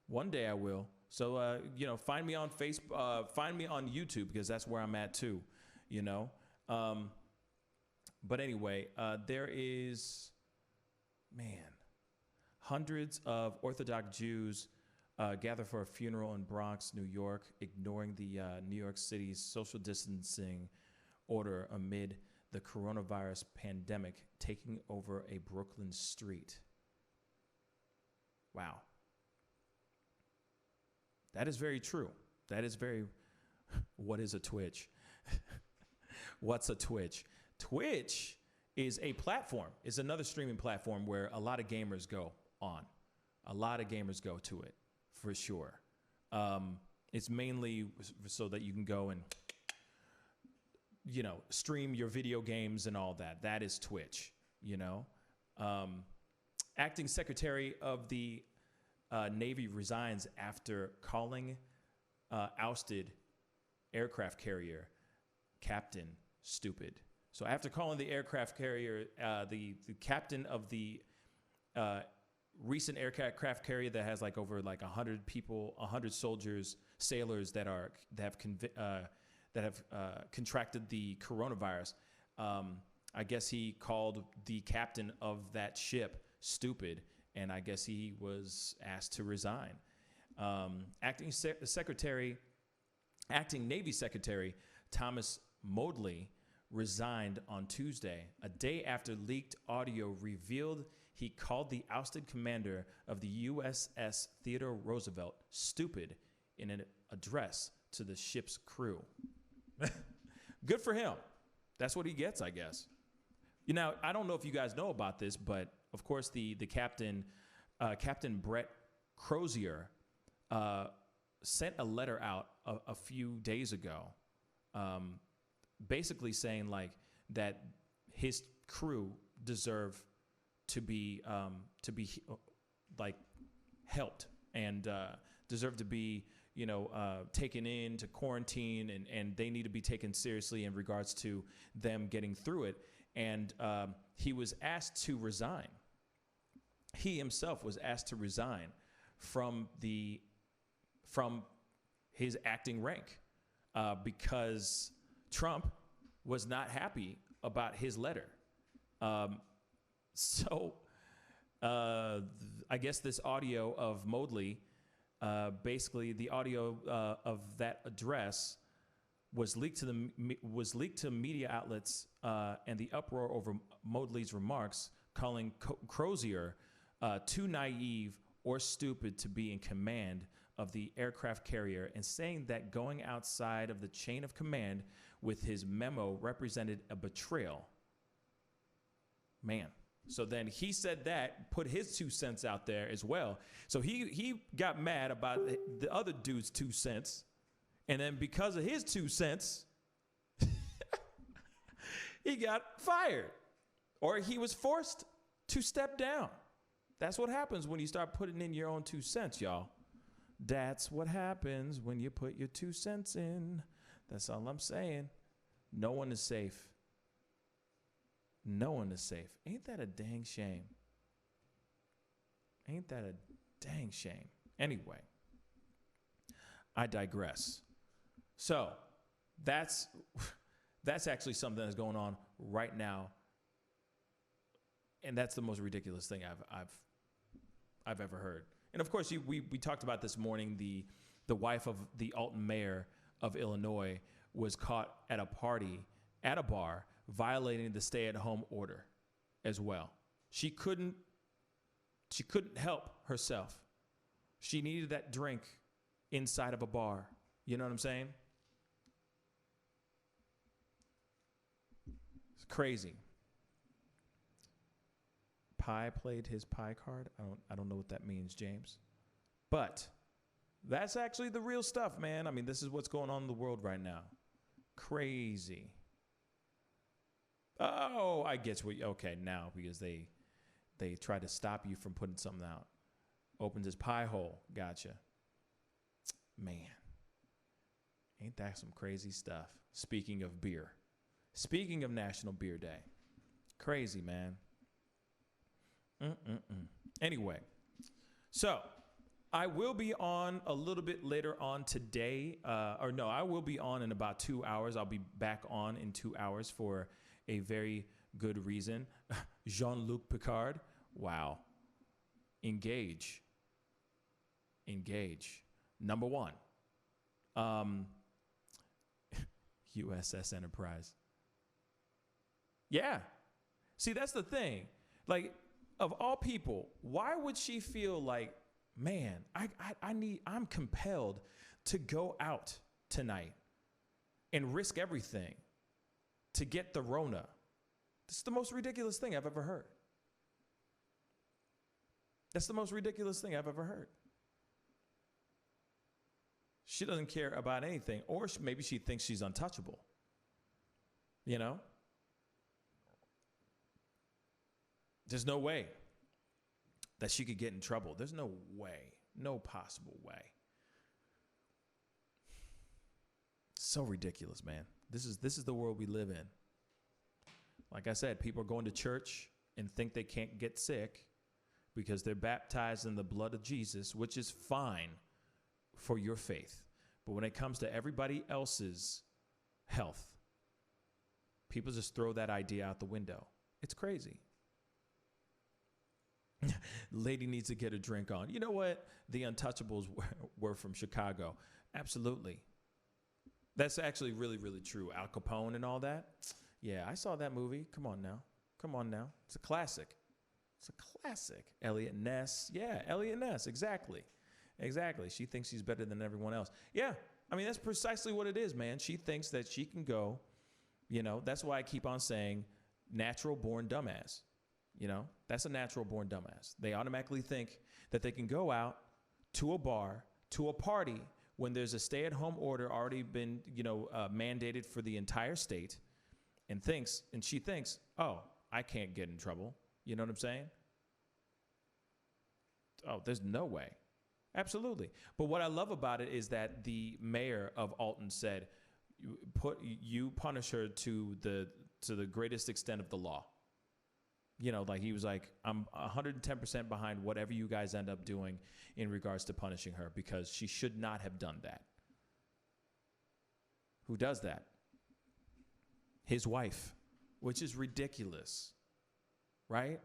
Speaker 1: One day I will. So find me on Facebook, find me on YouTube, because that's where I'm at too, you know. But anyway, there is, hundreds of Orthodox Jews gather for a funeral in Bronx, New York, ignoring the New York City's social distancing order amid the coronavirus pandemic taking over a Brooklyn street. Wow. That is very true. That is very, what is a Twitch? What's a Twitch? Twitch is a platform. It's another streaming platform where a lot of gamers go on. A lot of gamers go to it, for sure. It's mainly so that you can go and, stream your video games and all that. That is Twitch, Acting Secretary of the Navy resigns after calling ousted aircraft carrier captain stupid. So after calling the aircraft carrier, the captain of the recent aircraft carrier that has over 100 people, 100 soldiers, sailors that have contracted the coronavirus, I guess he called the captain of that ship stupid, and I guess he was asked to resign. Acting Navy Secretary Thomas Modly resigned on Tuesday, a day after leaked audio revealed he called the ousted commander of the USS Theodore Roosevelt stupid in an address to the ship's crew. Good for him. That's what he gets, I guess. I don't know if you guys know about this, but of course the captain, Captain Brett Crozier, sent a letter out a few days ago, basically saying that his crew deserve to be helped and deserve to be taken into quarantine, and they need to be taken seriously in regards to them getting through it. and he was asked to resign. He himself was asked to resign from his acting rank because Trump was not happy about his letter. So I guess this audio of Moodley, basically the audio of that address was leaked to media outlets, and the uproar over Moodley's remarks, calling Crozier too naive or stupid to be in command of the aircraft carrier, and saying that going outside of the chain of command with his memo represented a betrayal. Man. So then he said that, put his 2 cents out there as well. So he got mad about the other dude's 2 cents. And then because of his 2 cents, he got fired. Or he was forced to step down. That's what happens when you start putting in your own 2 cents, y'all. That's what happens when you put your 2 cents in. That's all I'm saying. No one is safe. No one is safe. Ain't that a dang shame? Ain't that a dang shame? Anyway, I digress. So that's actually something that's going on right now, and that's the most ridiculous thing I've ever heard. And of course, we talked about this morning. The wife of the Alton mayor of Illinois was caught at a party at a bar violating the stay-at-home order as well. She couldn't help herself. She needed that drink inside of a bar. You know what I'm saying? It's crazy. Pi played his pie card. I don't know what that means, James. But that's actually the real stuff, man. I mean, this is what's going on in the world right now. Crazy. Oh, I get you. Okay, now because they try to stop you from putting something out. Opens his pie hole. Gotcha. Man. Ain't that some crazy stuff? Speaking of beer. Speaking of National Beer Day. Crazy, man. Anyway, so I will be on a little bit later on today. I will be on in about 2 hours. I'll be back on in 2 hours for a very good reason. Jean-Luc Picard. Wow. Engage. Number one. USS Enterprise. Yeah. See, that's the thing. Like, of all people, why would she feel like, man, I'm compelled to go out tonight and risk everything to get the Rona? This is the most ridiculous thing I've ever heard. That's the most ridiculous thing I've ever heard. She doesn't care about anything, or maybe she thinks she's untouchable. You know? There's no way that she could get in trouble. There's no way, no possible way. So ridiculous, man. This is the world we live in. Like I said, people are going to church and think they can't get sick because they're baptized in the blood of Jesus, which is fine for your faith. But when it comes to everybody else's health, people just throw that idea out the window. It's crazy. Lady needs to get a drink on. You know what? The Untouchables were from Chicago. Absolutely. That's actually really, really true. Al Capone and all that. Yeah, I saw that movie. Come on now. It's a classic. Elliot Ness. Yeah, Elliot Ness. Exactly. She thinks she's better than everyone else. Yeah, I mean, that's precisely what it is, man. She thinks that she can go, that's why I keep on saying natural born dumbass. That's a natural born dumbass. They automatically think that they can go out to a bar, to a party, when there's a stay-at-home order already been, mandated for the entire state, and she thinks, oh, I can't get in trouble. You know what I'm saying? Oh, there's no way. Absolutely. But what I love about it is that the mayor of Alton said, you punish her to to the greatest extent of the law. You know, like he was like, I'm 110% behind whatever you guys end up doing in regards to punishing her because she should not have done that. Who does that? His wife, which is ridiculous, right?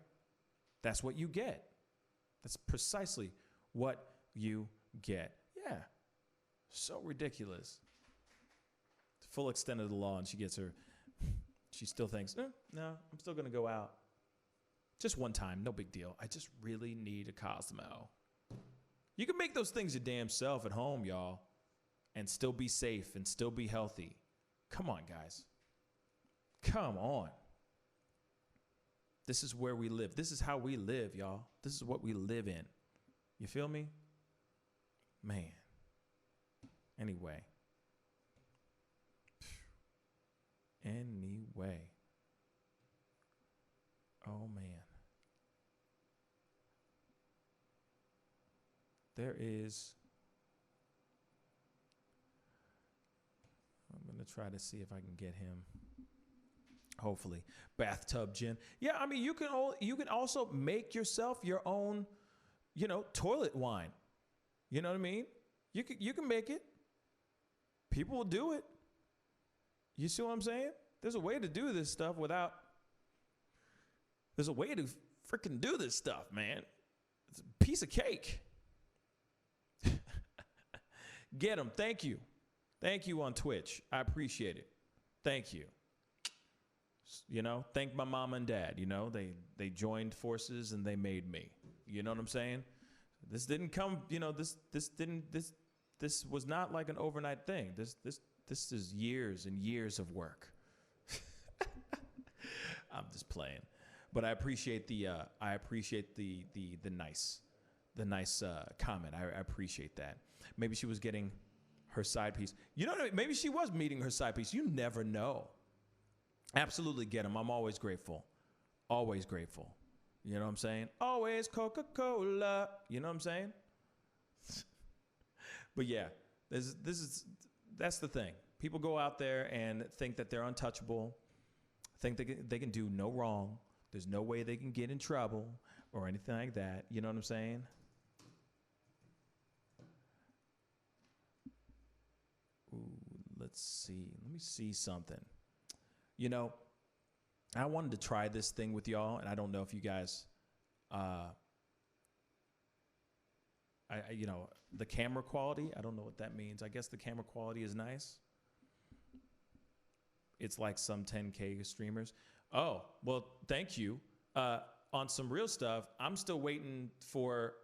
Speaker 1: That's what you get. That's precisely what you get. Yeah. So ridiculous. Full extent of the law, and she gets her, she still thinks, no, I'm still going to go out. Just one time, no big deal. I just really need a Cosmo. You can make those things your damn self at home, y'all, and still be safe and still be healthy. Come on, guys. Come on. This is where we live. This is how we live, y'all. This is what we live in. You feel me? Man. Anyway. Anyway. Oh, man. There is, I'm going to try to see if I can get him, hopefully, bathtub gin. Yeah, I mean, you can also make yourself your own, toilet wine. You know what I mean? You can make it. People will do it. You see what I'm saying? There's a way to do this stuff there's a way to freaking do this stuff, man. It's a piece of cake. Get them. Thank you. Thank you on Twitch. I appreciate it. Thank you. Thank my mom and dad. They joined forces and they made me. You know what I'm saying? This didn't come, this was not like an overnight thing. This is years and years of work. I'm just playing. But I appreciate the nice comment. I appreciate that. Maybe she was getting her side piece. You know what I mean? Maybe she was meeting her side piece. You never know. Absolutely get them. I'm always grateful. Always grateful. You know what I'm saying? Always Coca-Cola. You know what I'm saying? But yeah, that's the thing. People go out there and think that they're untouchable, think they can do no wrong. There's no way they can get in trouble or anything like that. You know what I'm saying? Ooh, let's see. Let me see something. I wanted to try this thing with y'all, and I don't know if you guys, the camera quality, I don't know what that means. I guess the camera quality is nice. It's like some 10K streamers. Oh, well, thank you. On some real stuff, I'm still waiting for,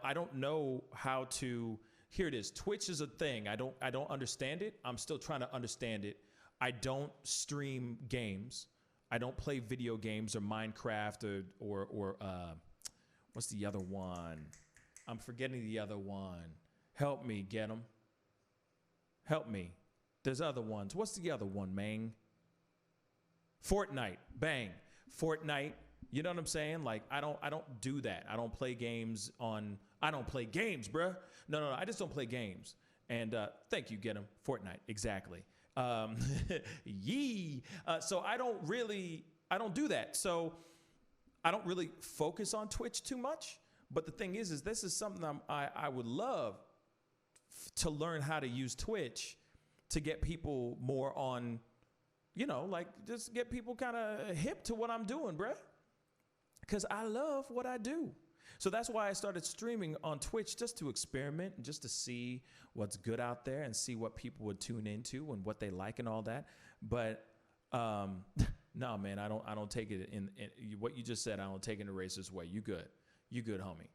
Speaker 1: I don't know how to, here it is. Twitch is a thing. I don't understand it. I'm still trying to understand it. I don't stream games. I don't play video games or Minecraft or what's the other one? I'm forgetting the other one. Help me, get them. Help me. There's other ones. What's the other one, man? Fortnite. Bang. Fortnite. You know what I'm saying? Like, I don't do that. I don't play games I don't play games, bruh. No. I just don't play games. And thank you, get them. Fortnite. Exactly. Yee. So I don't do that. So I don't really focus on Twitch too much. But the thing is this is something I would love to learn how to use Twitch to get people more on, just get people kind of hip to what I'm doing, bruh. Because I love what I do. So that's why I started streaming on Twitch, just to experiment and just to see what's good out there and see what people would tune into and what they like and all that. But no, man, I don't take it in what you just said. I don't take it in a racist way. You good, homie.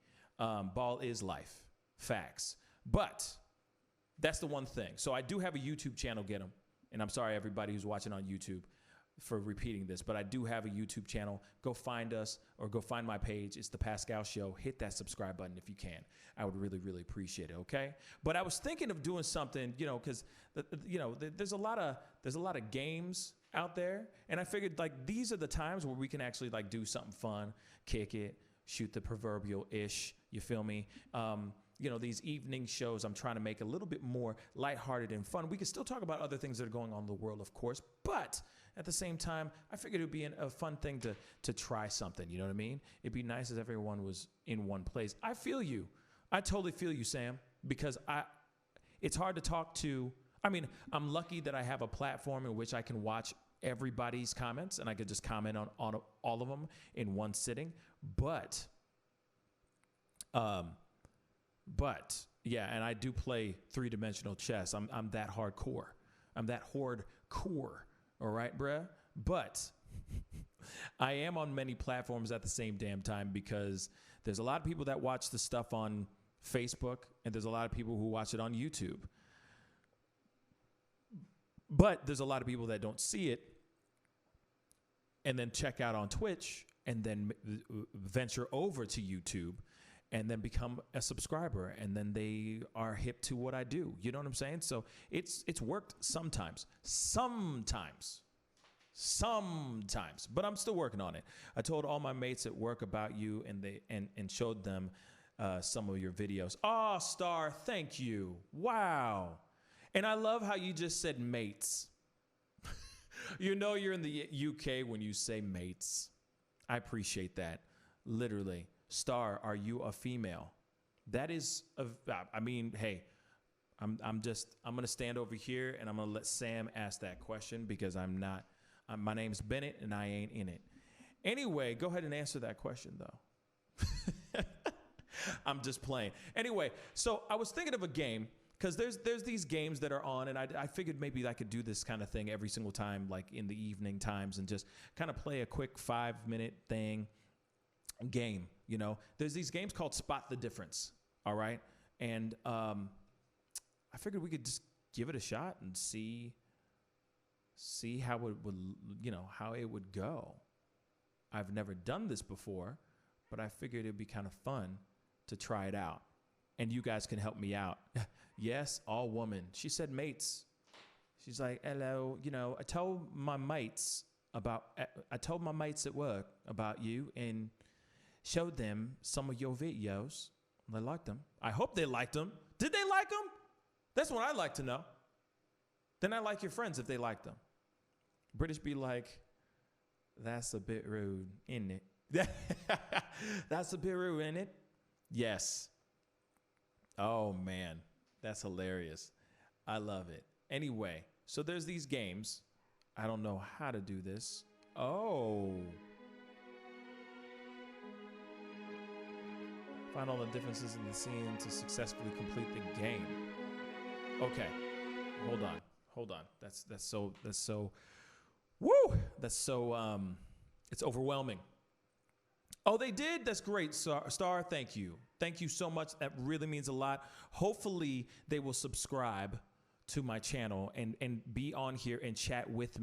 Speaker 1: Ball is life, facts. But that's the one thing. So I do have a YouTube channel, get them. And I'm sorry, everybody who's watching on YouTube, for repeating this, but I do have a YouTube channel. Go find us or go find my page. It's The Pascal Show. Hit that subscribe button if you can. I would really, really appreciate it, okay? But I was thinking of doing something, because, there's a lot of games out there, and I figured, these are the times where we can actually, do something fun, kick it, shoot the proverbial ish, you feel me? These evening shows, I'm trying to make a little bit more lighthearted and fun. We can still talk about other things that are going on in the world, of course, but at the same time, I figured it would be a fun thing to try something. You know what I mean? It'd be nice if everyone was in one place. I feel you. I totally feel you, Sam, because it's hard to talk to. I mean, I'm lucky that I have a platform in which I can watch everybody's comments and I could just comment on all of them in one sitting. But yeah, and I do play 3-dimensional chess. I'm that hardcore. I'm that hardcore. All right, bruh? But I am on many platforms at the same damn time because there's a lot of people that watch the stuff on Facebook and there's a lot of people who watch it on YouTube. But there's a lot of people that don't see it and then check out on Twitch and then venture over to YouTube and then become a subscriber, and then they are hip to what I do. You know what I'm saying? So it's worked sometimes, but I'm still working on it. I told all my mates at work about you, and showed them some of your videos. Oh, Star, thank you. Wow. And I love how you just said mates. You know you're in the UK when you say mates. I appreciate that. Literally. Star, are you a female? That is, I mean, hey, I'm going to stand over here and I'm going to let Sam ask that question because I'm not, my name's Bennett and I ain't in it. Anyway, go ahead and answer that question though. I'm just playing. Anyway, so I was thinking of a game because there's these games that are on, and I figured maybe I could do this kind of thing every single time, like in the evening times, and just kind of play a quick 5-minute game. You know, there's these games called Spot the Difference. All right. And I figured we could just give it a shot and see how it would, how it would go. I've never done this before, but I figured it'd be kind of fun to try it out. And you guys can help me out. Yes, all woman. She said mates. She's like, hello, I told my mates at work about you and showed them some of your videos. They liked them. I hope they liked them. Did they like them? That's what I'd like to know. Then I like your friends if they like them. British be like, that's a bit rude, isn't it? That's a bit rude, isn't it? Yes. Oh, man. That's hilarious. I love it. Anyway, so there's these games. I don't know how to do this. Oh. Find all the differences in the scene to successfully complete the game. Okay. Hold on. That's so woo! That's so it's overwhelming. Oh, they did? That's great. Star, thank you. Thank you so much. That really means a lot. Hopefully they will subscribe to my channel and be on here and chat with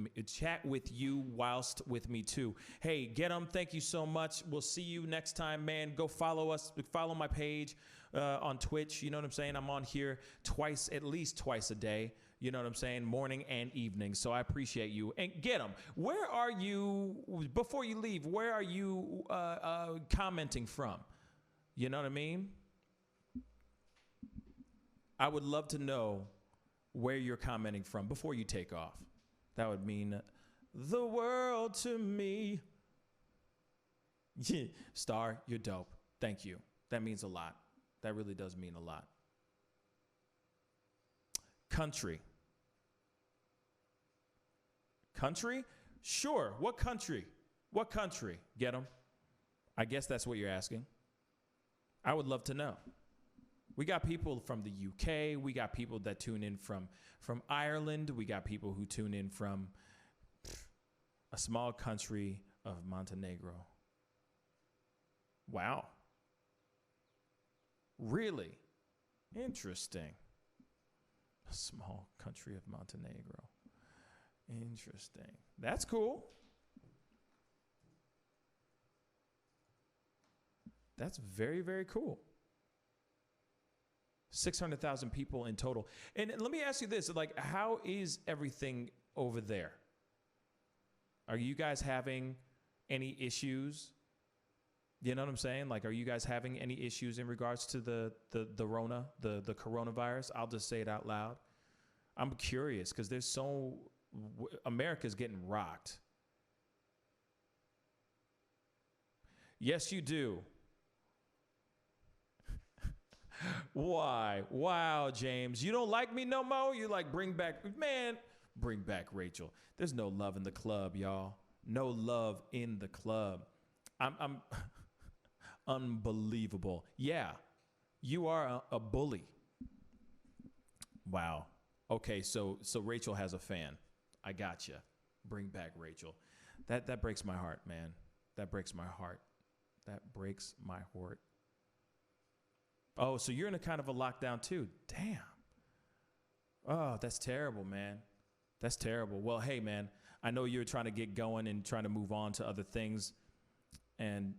Speaker 1: you whilst with me too. Hey, get them. Thank you so much. We'll see you next time, man. Go follow us. Follow my page on Twitch. You know what I'm saying? I'm on here at least twice a day. You know what I'm saying? Morning and evening. So I appreciate you. And get them. Where are you, before you leave, where are you commenting from? You know what I mean? I would love to know where you're commenting from before you take off. That would mean the world to me. Star, you're dope. Thank you. That means a lot. That really does mean a lot. Country. Country? Sure. What country? What country? Get them? I guess that's what you're asking. I would love to know. We got people from the UK. We got people that tune in from Ireland. We got people who tune in from a small country of Montenegro. Wow. Really? Interesting. A small country of Montenegro. Interesting. That's cool. That's very, very cool. 600,000 people in total. And let me ask you this, like, how is everything over there? Are you guys having any issues? You know what I'm saying? Like, are you guys having any issues in regards to the coronavirus? I'll just say it out loud. I'm curious because there's so America's getting rocked. Yes, you do. Why? Wow, James. You don't like me no more? You like bring back Rachel. There's no love in the club, y'all. No love in the club. I'm unbelievable. Yeah, you are a bully. Wow. Okay, so Rachel has a fan. I gotcha. Bring back Rachel. That breaks my heart, man. That breaks my heart. That breaks my heart. Oh, so you're in a kind of a lockdown too. Damn. Oh, that's terrible, man. That's terrible. Well, hey, man, I know you're trying to get going and trying to move on to other things. And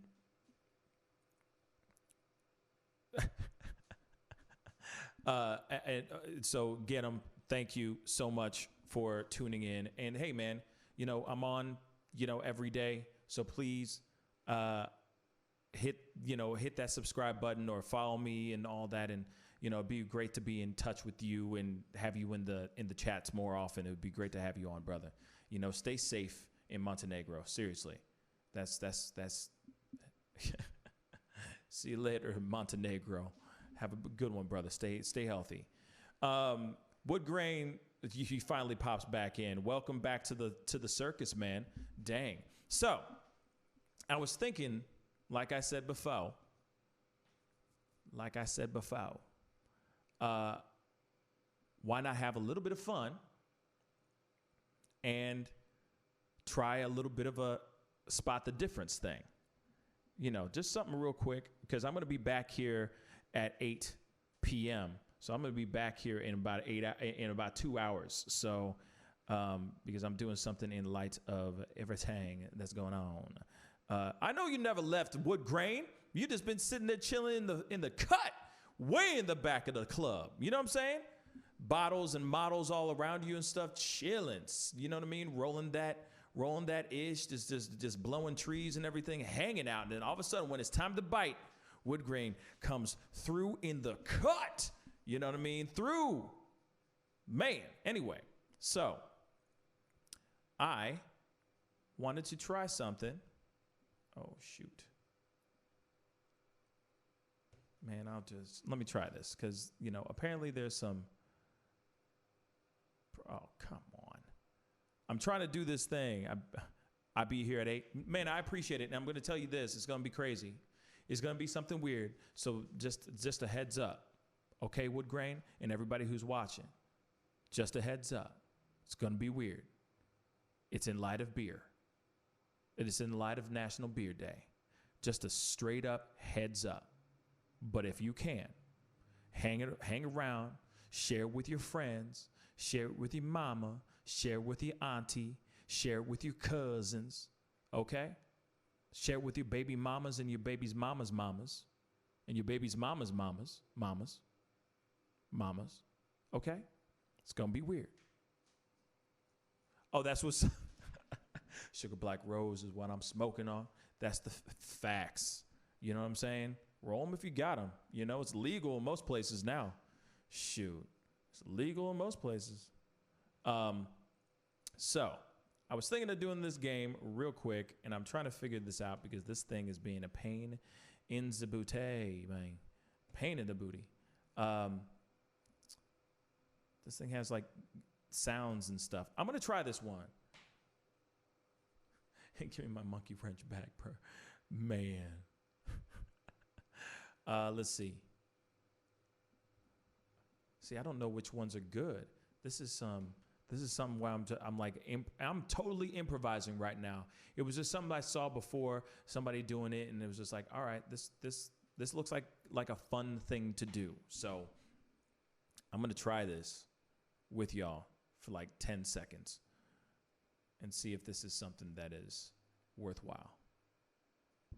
Speaker 1: so get them. Thank you so much for tuning in. And hey, man, I'm on, every day. So please, hit that subscribe button or follow me and all that. And, it'd be great to be in touch with you and have you in the chats more often. It would be great to have you on, brother. Stay safe in Montenegro. Seriously. That's see you later, Montenegro. Have a good one, brother. Stay healthy. Wood Grain, he finally pops back in. Welcome back to the circus, man. Dang. So I was thinking, like I said before, why not have a little bit of fun and try a little bit of a spot the difference thing? Just something real quick, because I'm going to be back here at 8 p.m. So I'm going to be back here in about 2 hours. So because I'm doing something in light of everything that's going on. I know you never left Wood Grain. You just been sitting there chilling in the cut, way in the back of the club. You know what I'm saying? Bottles and models all around you and stuff, chilling. You know what I mean? Rolling that ish, just blowing trees and everything, hanging out. And then all of a sudden, when it's time to bite, Wood Grain comes through in the cut. You know what I mean? Through. Man. Anyway, so I wanted to try something. Oh, shoot. Man, let me try this, because, apparently there's some, oh, come on. I'm trying to do this thing. I'll be here at 8. Man, I appreciate it. And I'm going to tell you this. It's going to be crazy. It's going to be something weird. So just a heads up. Okay, Wood Grain, and everybody who's watching. Just a heads up. It's going to be weird. It's in light of beer. It is in light of National Beer Day. Just a straight up heads up. But if you can, hang around, share it with your friends, share it with your mama, share it with your auntie, share it with your cousins, okay? Share it with your baby mamas and your baby's mamas, and your baby's mamas, mamas, okay? It's going to be weird. Oh, that's what's... Sugar Black Rose is what I'm smoking on. That's the facts. You know what I'm saying? Roll them if you got them. It's legal in most places now. Shoot. It's legal in most places. So, I was thinking of doing this game real quick, and I'm trying to figure this out because this thing is being a pain in the booty, man. Pain in the booty. This thing has, sounds and stuff. I'm going to try this one. Hey, give me my monkey wrench back, bro. Man. Let's see. See, I don't know which ones are good. This is something where I'm totally improvising right now. It was just something I saw before, somebody doing it, and it was just like, all right, this looks like a fun thing to do. So I'm gonna try this with y'all for 10 seconds and see if this is something that is worthwhile.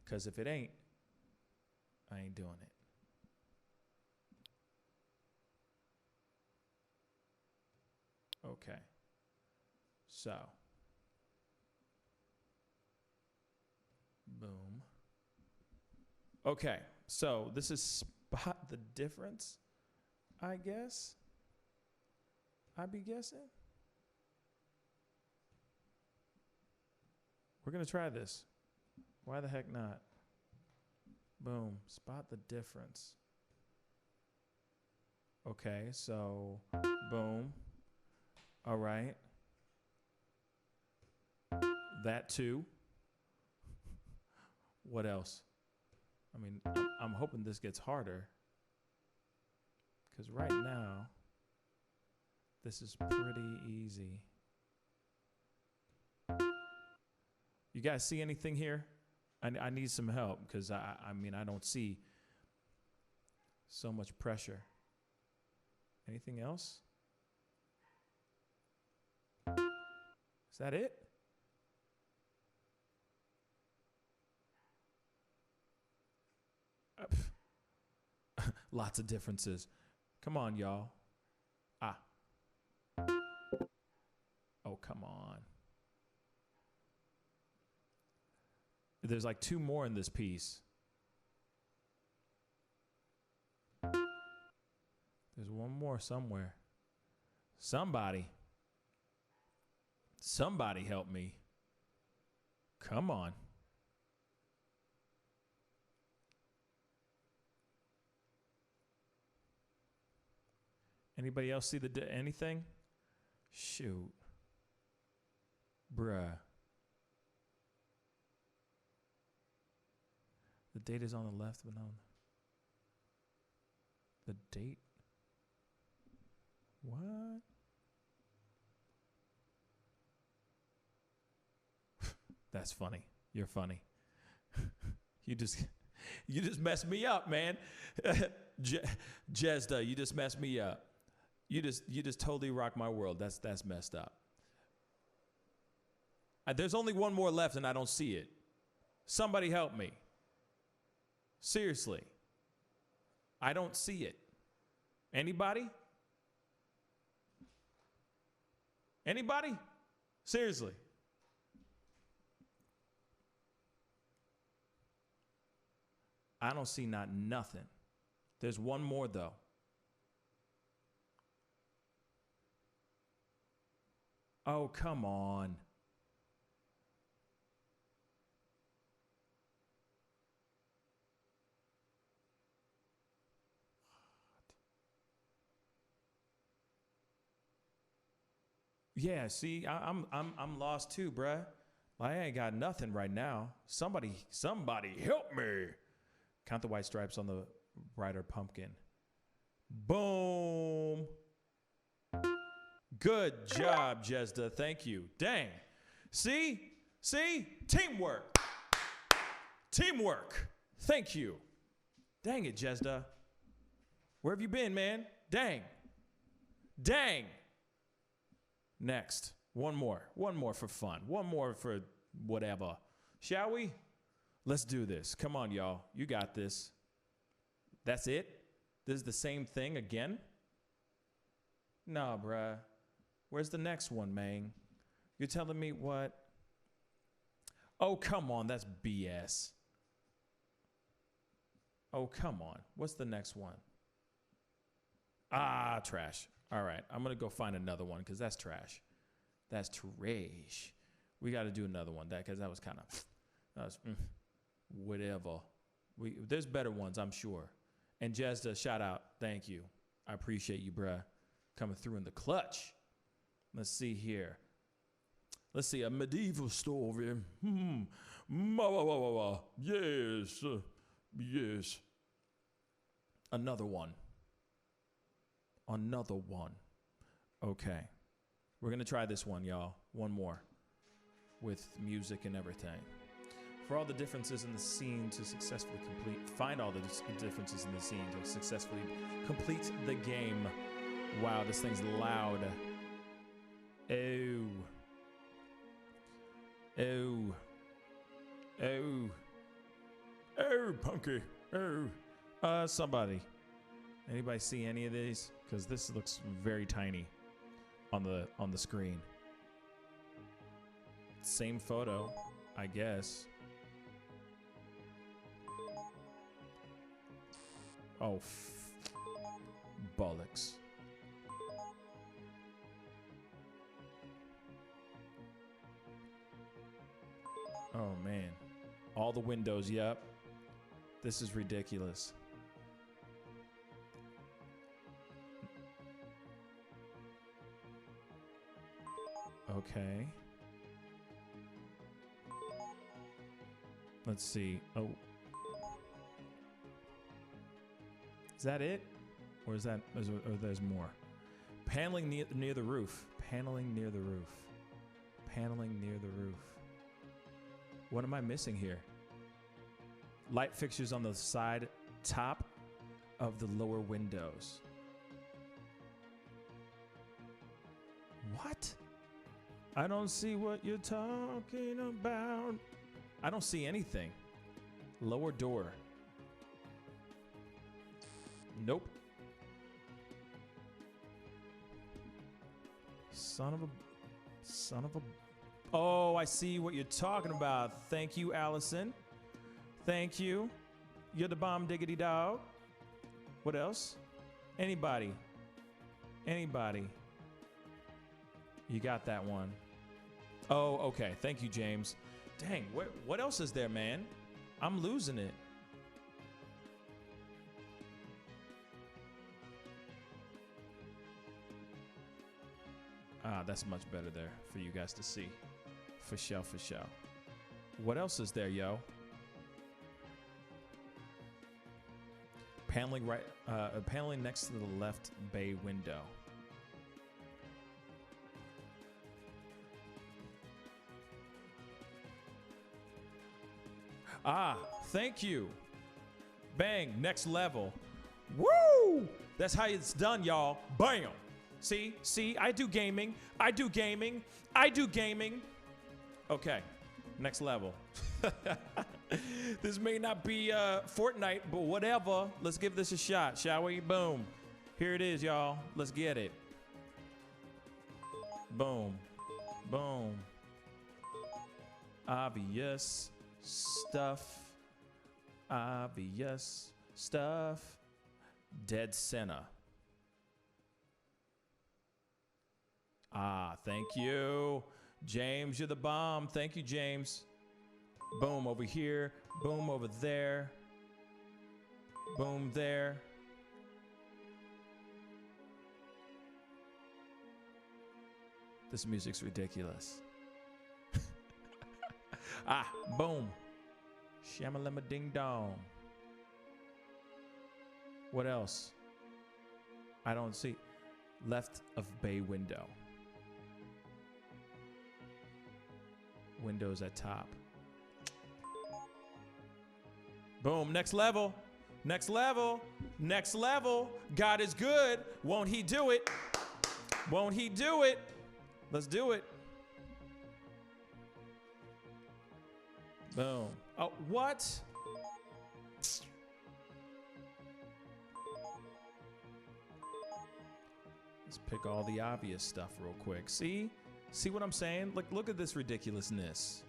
Speaker 1: Because if it ain't, I ain't doing it. Okay. So. Boom. Okay. So this is Spot the Difference, I guess. I be guessing. We're going to try this. Why the heck not? Boom. Spot the difference. Okay, so boom. All right. That too. What else? I mean, I'm hoping this gets harder. Because right now, this is pretty easy. You guys see anything here? I need some help because I mean, I don't see so much pressure. Anything else? Is that it? Lots of differences. Come on, y'all. Ah. Oh, come on. There's like 2 more in this piece. There's 1 more somewhere. Somebody help me. Come on. Anybody else see anything? Shoot. Bruh. The date is on the left, but on the date. What? That's funny. You're funny. You just messed me up, man. Jezda, you just messed me up. You just totally rocked my world. That's messed up. There's only 1 more left and I don't see it. Somebody help me. Seriously. I don't see it. Anybody? Anybody? Seriously. I don't see nothing. There's 1 more though. Oh, come on. Yeah, see, I'm lost too, bruh. I ain't got nothing right now. Somebody help me. Count the white stripes on the brighter pumpkin. Boom. Good job, Jezda. Thank you. Dang. See? Teamwork. Teamwork. Thank you. Dang it, Jezda. Where have you been, man? Dang. Next. 1 more. 1 more for fun. 1 more for whatever. Shall we? Let's do this. Come on, y'all. You got this. That's it? This is the same thing again? Nah, bruh. Where's the next one, man? You're telling me what? Oh, come on. That's BS. Oh, come on. What's the next one? Ah, trash. All right. I'm going to go find another one because that's trash. That's trash. We got to do another one because that was kind of whatever. There's better ones, I'm sure. And Jezda, shout out. Thank you. I appreciate you, bruh, coming through in the clutch. Let's see here. Let's see, a medieval story. Yes. Yes. Another one. Okay. We're going to try this one, y'all. 1 more. With music and everything. For all the differences in the scene to successfully find all the differences in the scene to successfully complete the game. Wow, this thing's loud. Oh, Punky. Somebody. Anybody see any of these? Because this looks very tiny on the screen. Same photo, I guess. Oh, bollocks. All the windows, yep. This is ridiculous. Okay. Let's see. Oh. Is that it? Or is that, or there's more? Paneling near the roof. Paneling near the roof. Paneling near the roof. What am I missing here? Light fixtures on the side top of the lower windows. What? I don't see what you're talking about. I don't see anything. Lower door. Nope. Son of a. Oh, I see what you're talking about. Thank you, Allison. Thank you. You're the bomb diggity dog. What else? Anybody? Anybody? You got that one. Oh, okay. Thank you, James. Dang, what else is there, man? I'm losing it. Ah, that's much better there for you guys to see. For sure, for sure. What else is there, yo? Paneling right, paneling next to the left bay window. Ah, thank you. Bang, next level. Woo! That's how it's done, y'all. Bam. See, I do gaming. I do gaming. I do gaming. Okay, next level. This may not be Fortnite, but whatever. Let's give this a shot, shall we? Boom. Here it is, y'all. Let's get it. Boom. Boom. Obvious stuff. Obvious stuff. Dead center. Ah, thank you. James, you're the bomb. Thank you, James. Boom over here. Boom over there. Boom there. This music's ridiculous. Ah, boom. Shamalama ding dong. What else? I don't see. Left of bay window. Windows at top. Boom, next level. Next level. Next level. God is good. Won't he do it? Won't he do it? Let's do it. Boom. Oh, what? Let's pick all the obvious stuff real quick. See? See what I'm saying? Look at this ridiculousness.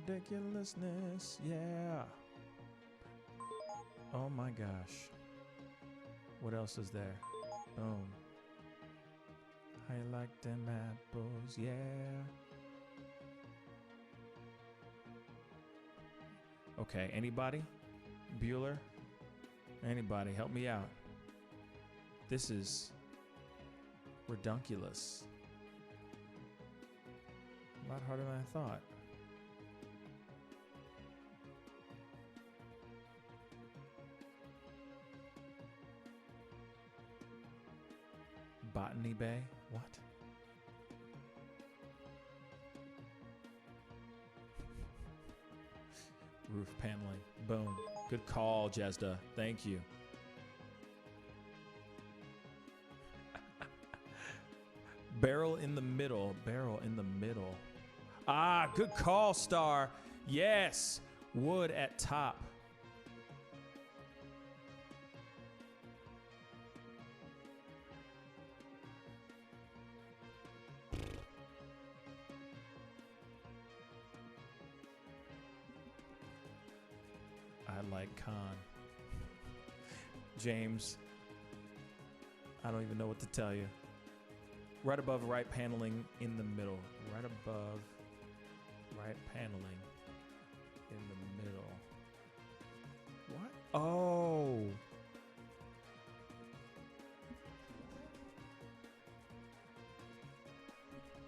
Speaker 1: Ridiculousness, yeah. Oh my gosh. What else is there? Boom. I like them apples, yeah. Okay, anybody? Bueller? Anybody, help me out. This is redunculous. A lot harder than I thought. Botany Bay? What? Roof paneling. Boom. Good call, Jezda. Thank you. Barrel in the middle. Barrel in the middle. Ah, good call, Star. Yes. Wood at top. I like Khan. James, I don't even know what to tell you. Right above right paneling in the middle. Right above right paneling in the middle. What? Oh.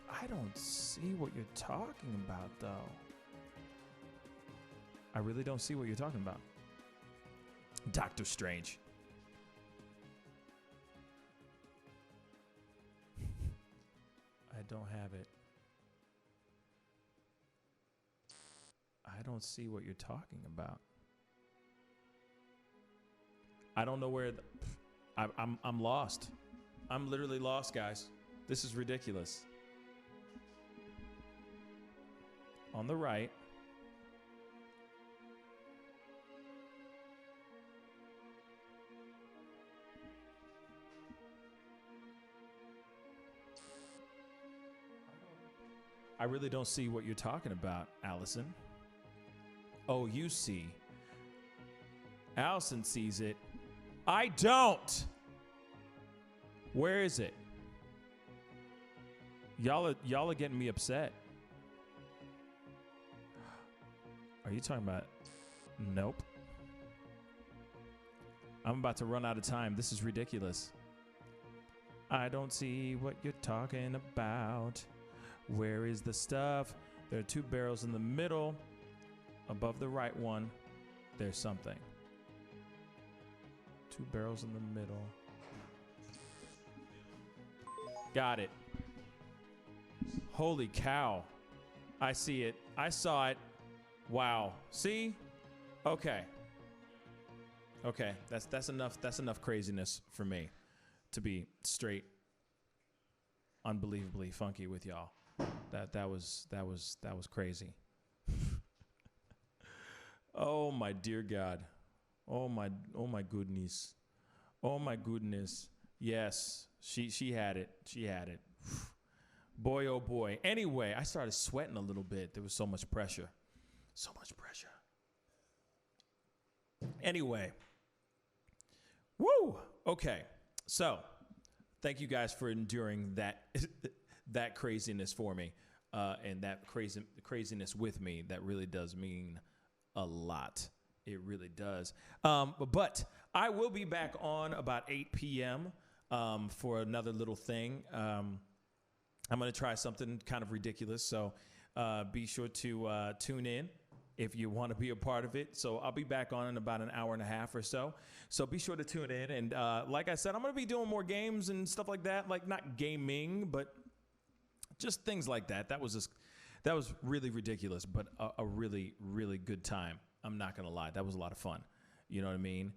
Speaker 1: I don't see what you're talking about, though. I really don't see what you're talking about. Doctor Strange. I don't have it. I don't see what you're talking about. I don't know where I'm lost. I'm literally lost, guys. This is ridiculous. On the right. I really don't see what you're talking about, Allison. Oh, you see. Allison sees it. I don't. Where is it? Y'all are getting me upset. Are you talking about? Nope. I'm about to run out of time. This is ridiculous. I don't see what you're talking about. Where is the stuff? There are 2 barrels in the middle. Above the right one, there's something. 2 barrels in the middle. Got it. Holy cow. I see it. I saw it. Wow. See? Okay. Okay. That's enough craziness for me to be straight unbelievably funky with y'all. That was crazy. Oh my dear God. Oh my goodness. Oh my goodness. Yes. She had it. She had it. Boy, oh boy. Anyway, I started sweating a little bit. There was so much pressure. So much pressure. Anyway. Woo! Okay. So, thank you guys for enduring that craziness for me. And that craziness with me. That really does mean a lot. It really does. But I will be back on about 8 p.m. For another little thing. I'm going to try something kind of ridiculous. So be sure to tune in if you want to be a part of it. So I'll be back on in about an hour and a half or so. So be sure to tune in. And like I said, I'm going to be doing more games and stuff like that. Like not gaming, but just things like that. That was really ridiculous, but a really, really good time. I'm not going to lie. That was a lot of fun. You know what I mean?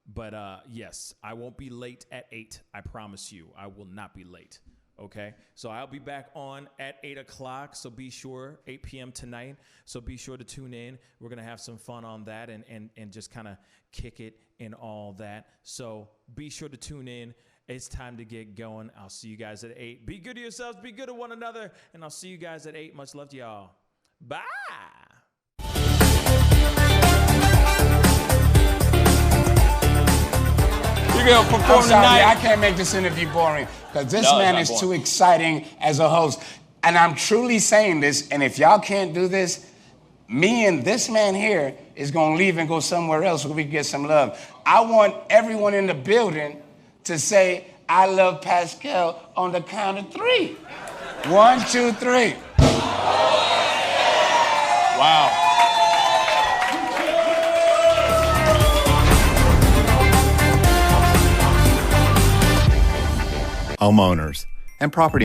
Speaker 1: But yes, I won't be late at 8. I promise you, I will not be late. Okay, so I'll be back on at 8 o'clock. So be sure, 8 p.m. tonight. So be sure to tune in. We're going to have some fun on that and just kind of kick it and all that. So be sure to tune in. It's time to get going. I'll see you guys at 8. Be good to yourselves. Be good to one another. And I'll see you guys at 8. Much love to y'all. Bye.
Speaker 8: You're going to perform tonight. I can't make this interview boring because this man is too exciting as a host. And I'm truly saying this, and if y'all can't do this, me and this man here is going to leave and go somewhere else so we can get some love. I want everyone in the building to say, I love Pascal on the count of 3. 1, 2, 3. Wow.
Speaker 9: Homeowners and property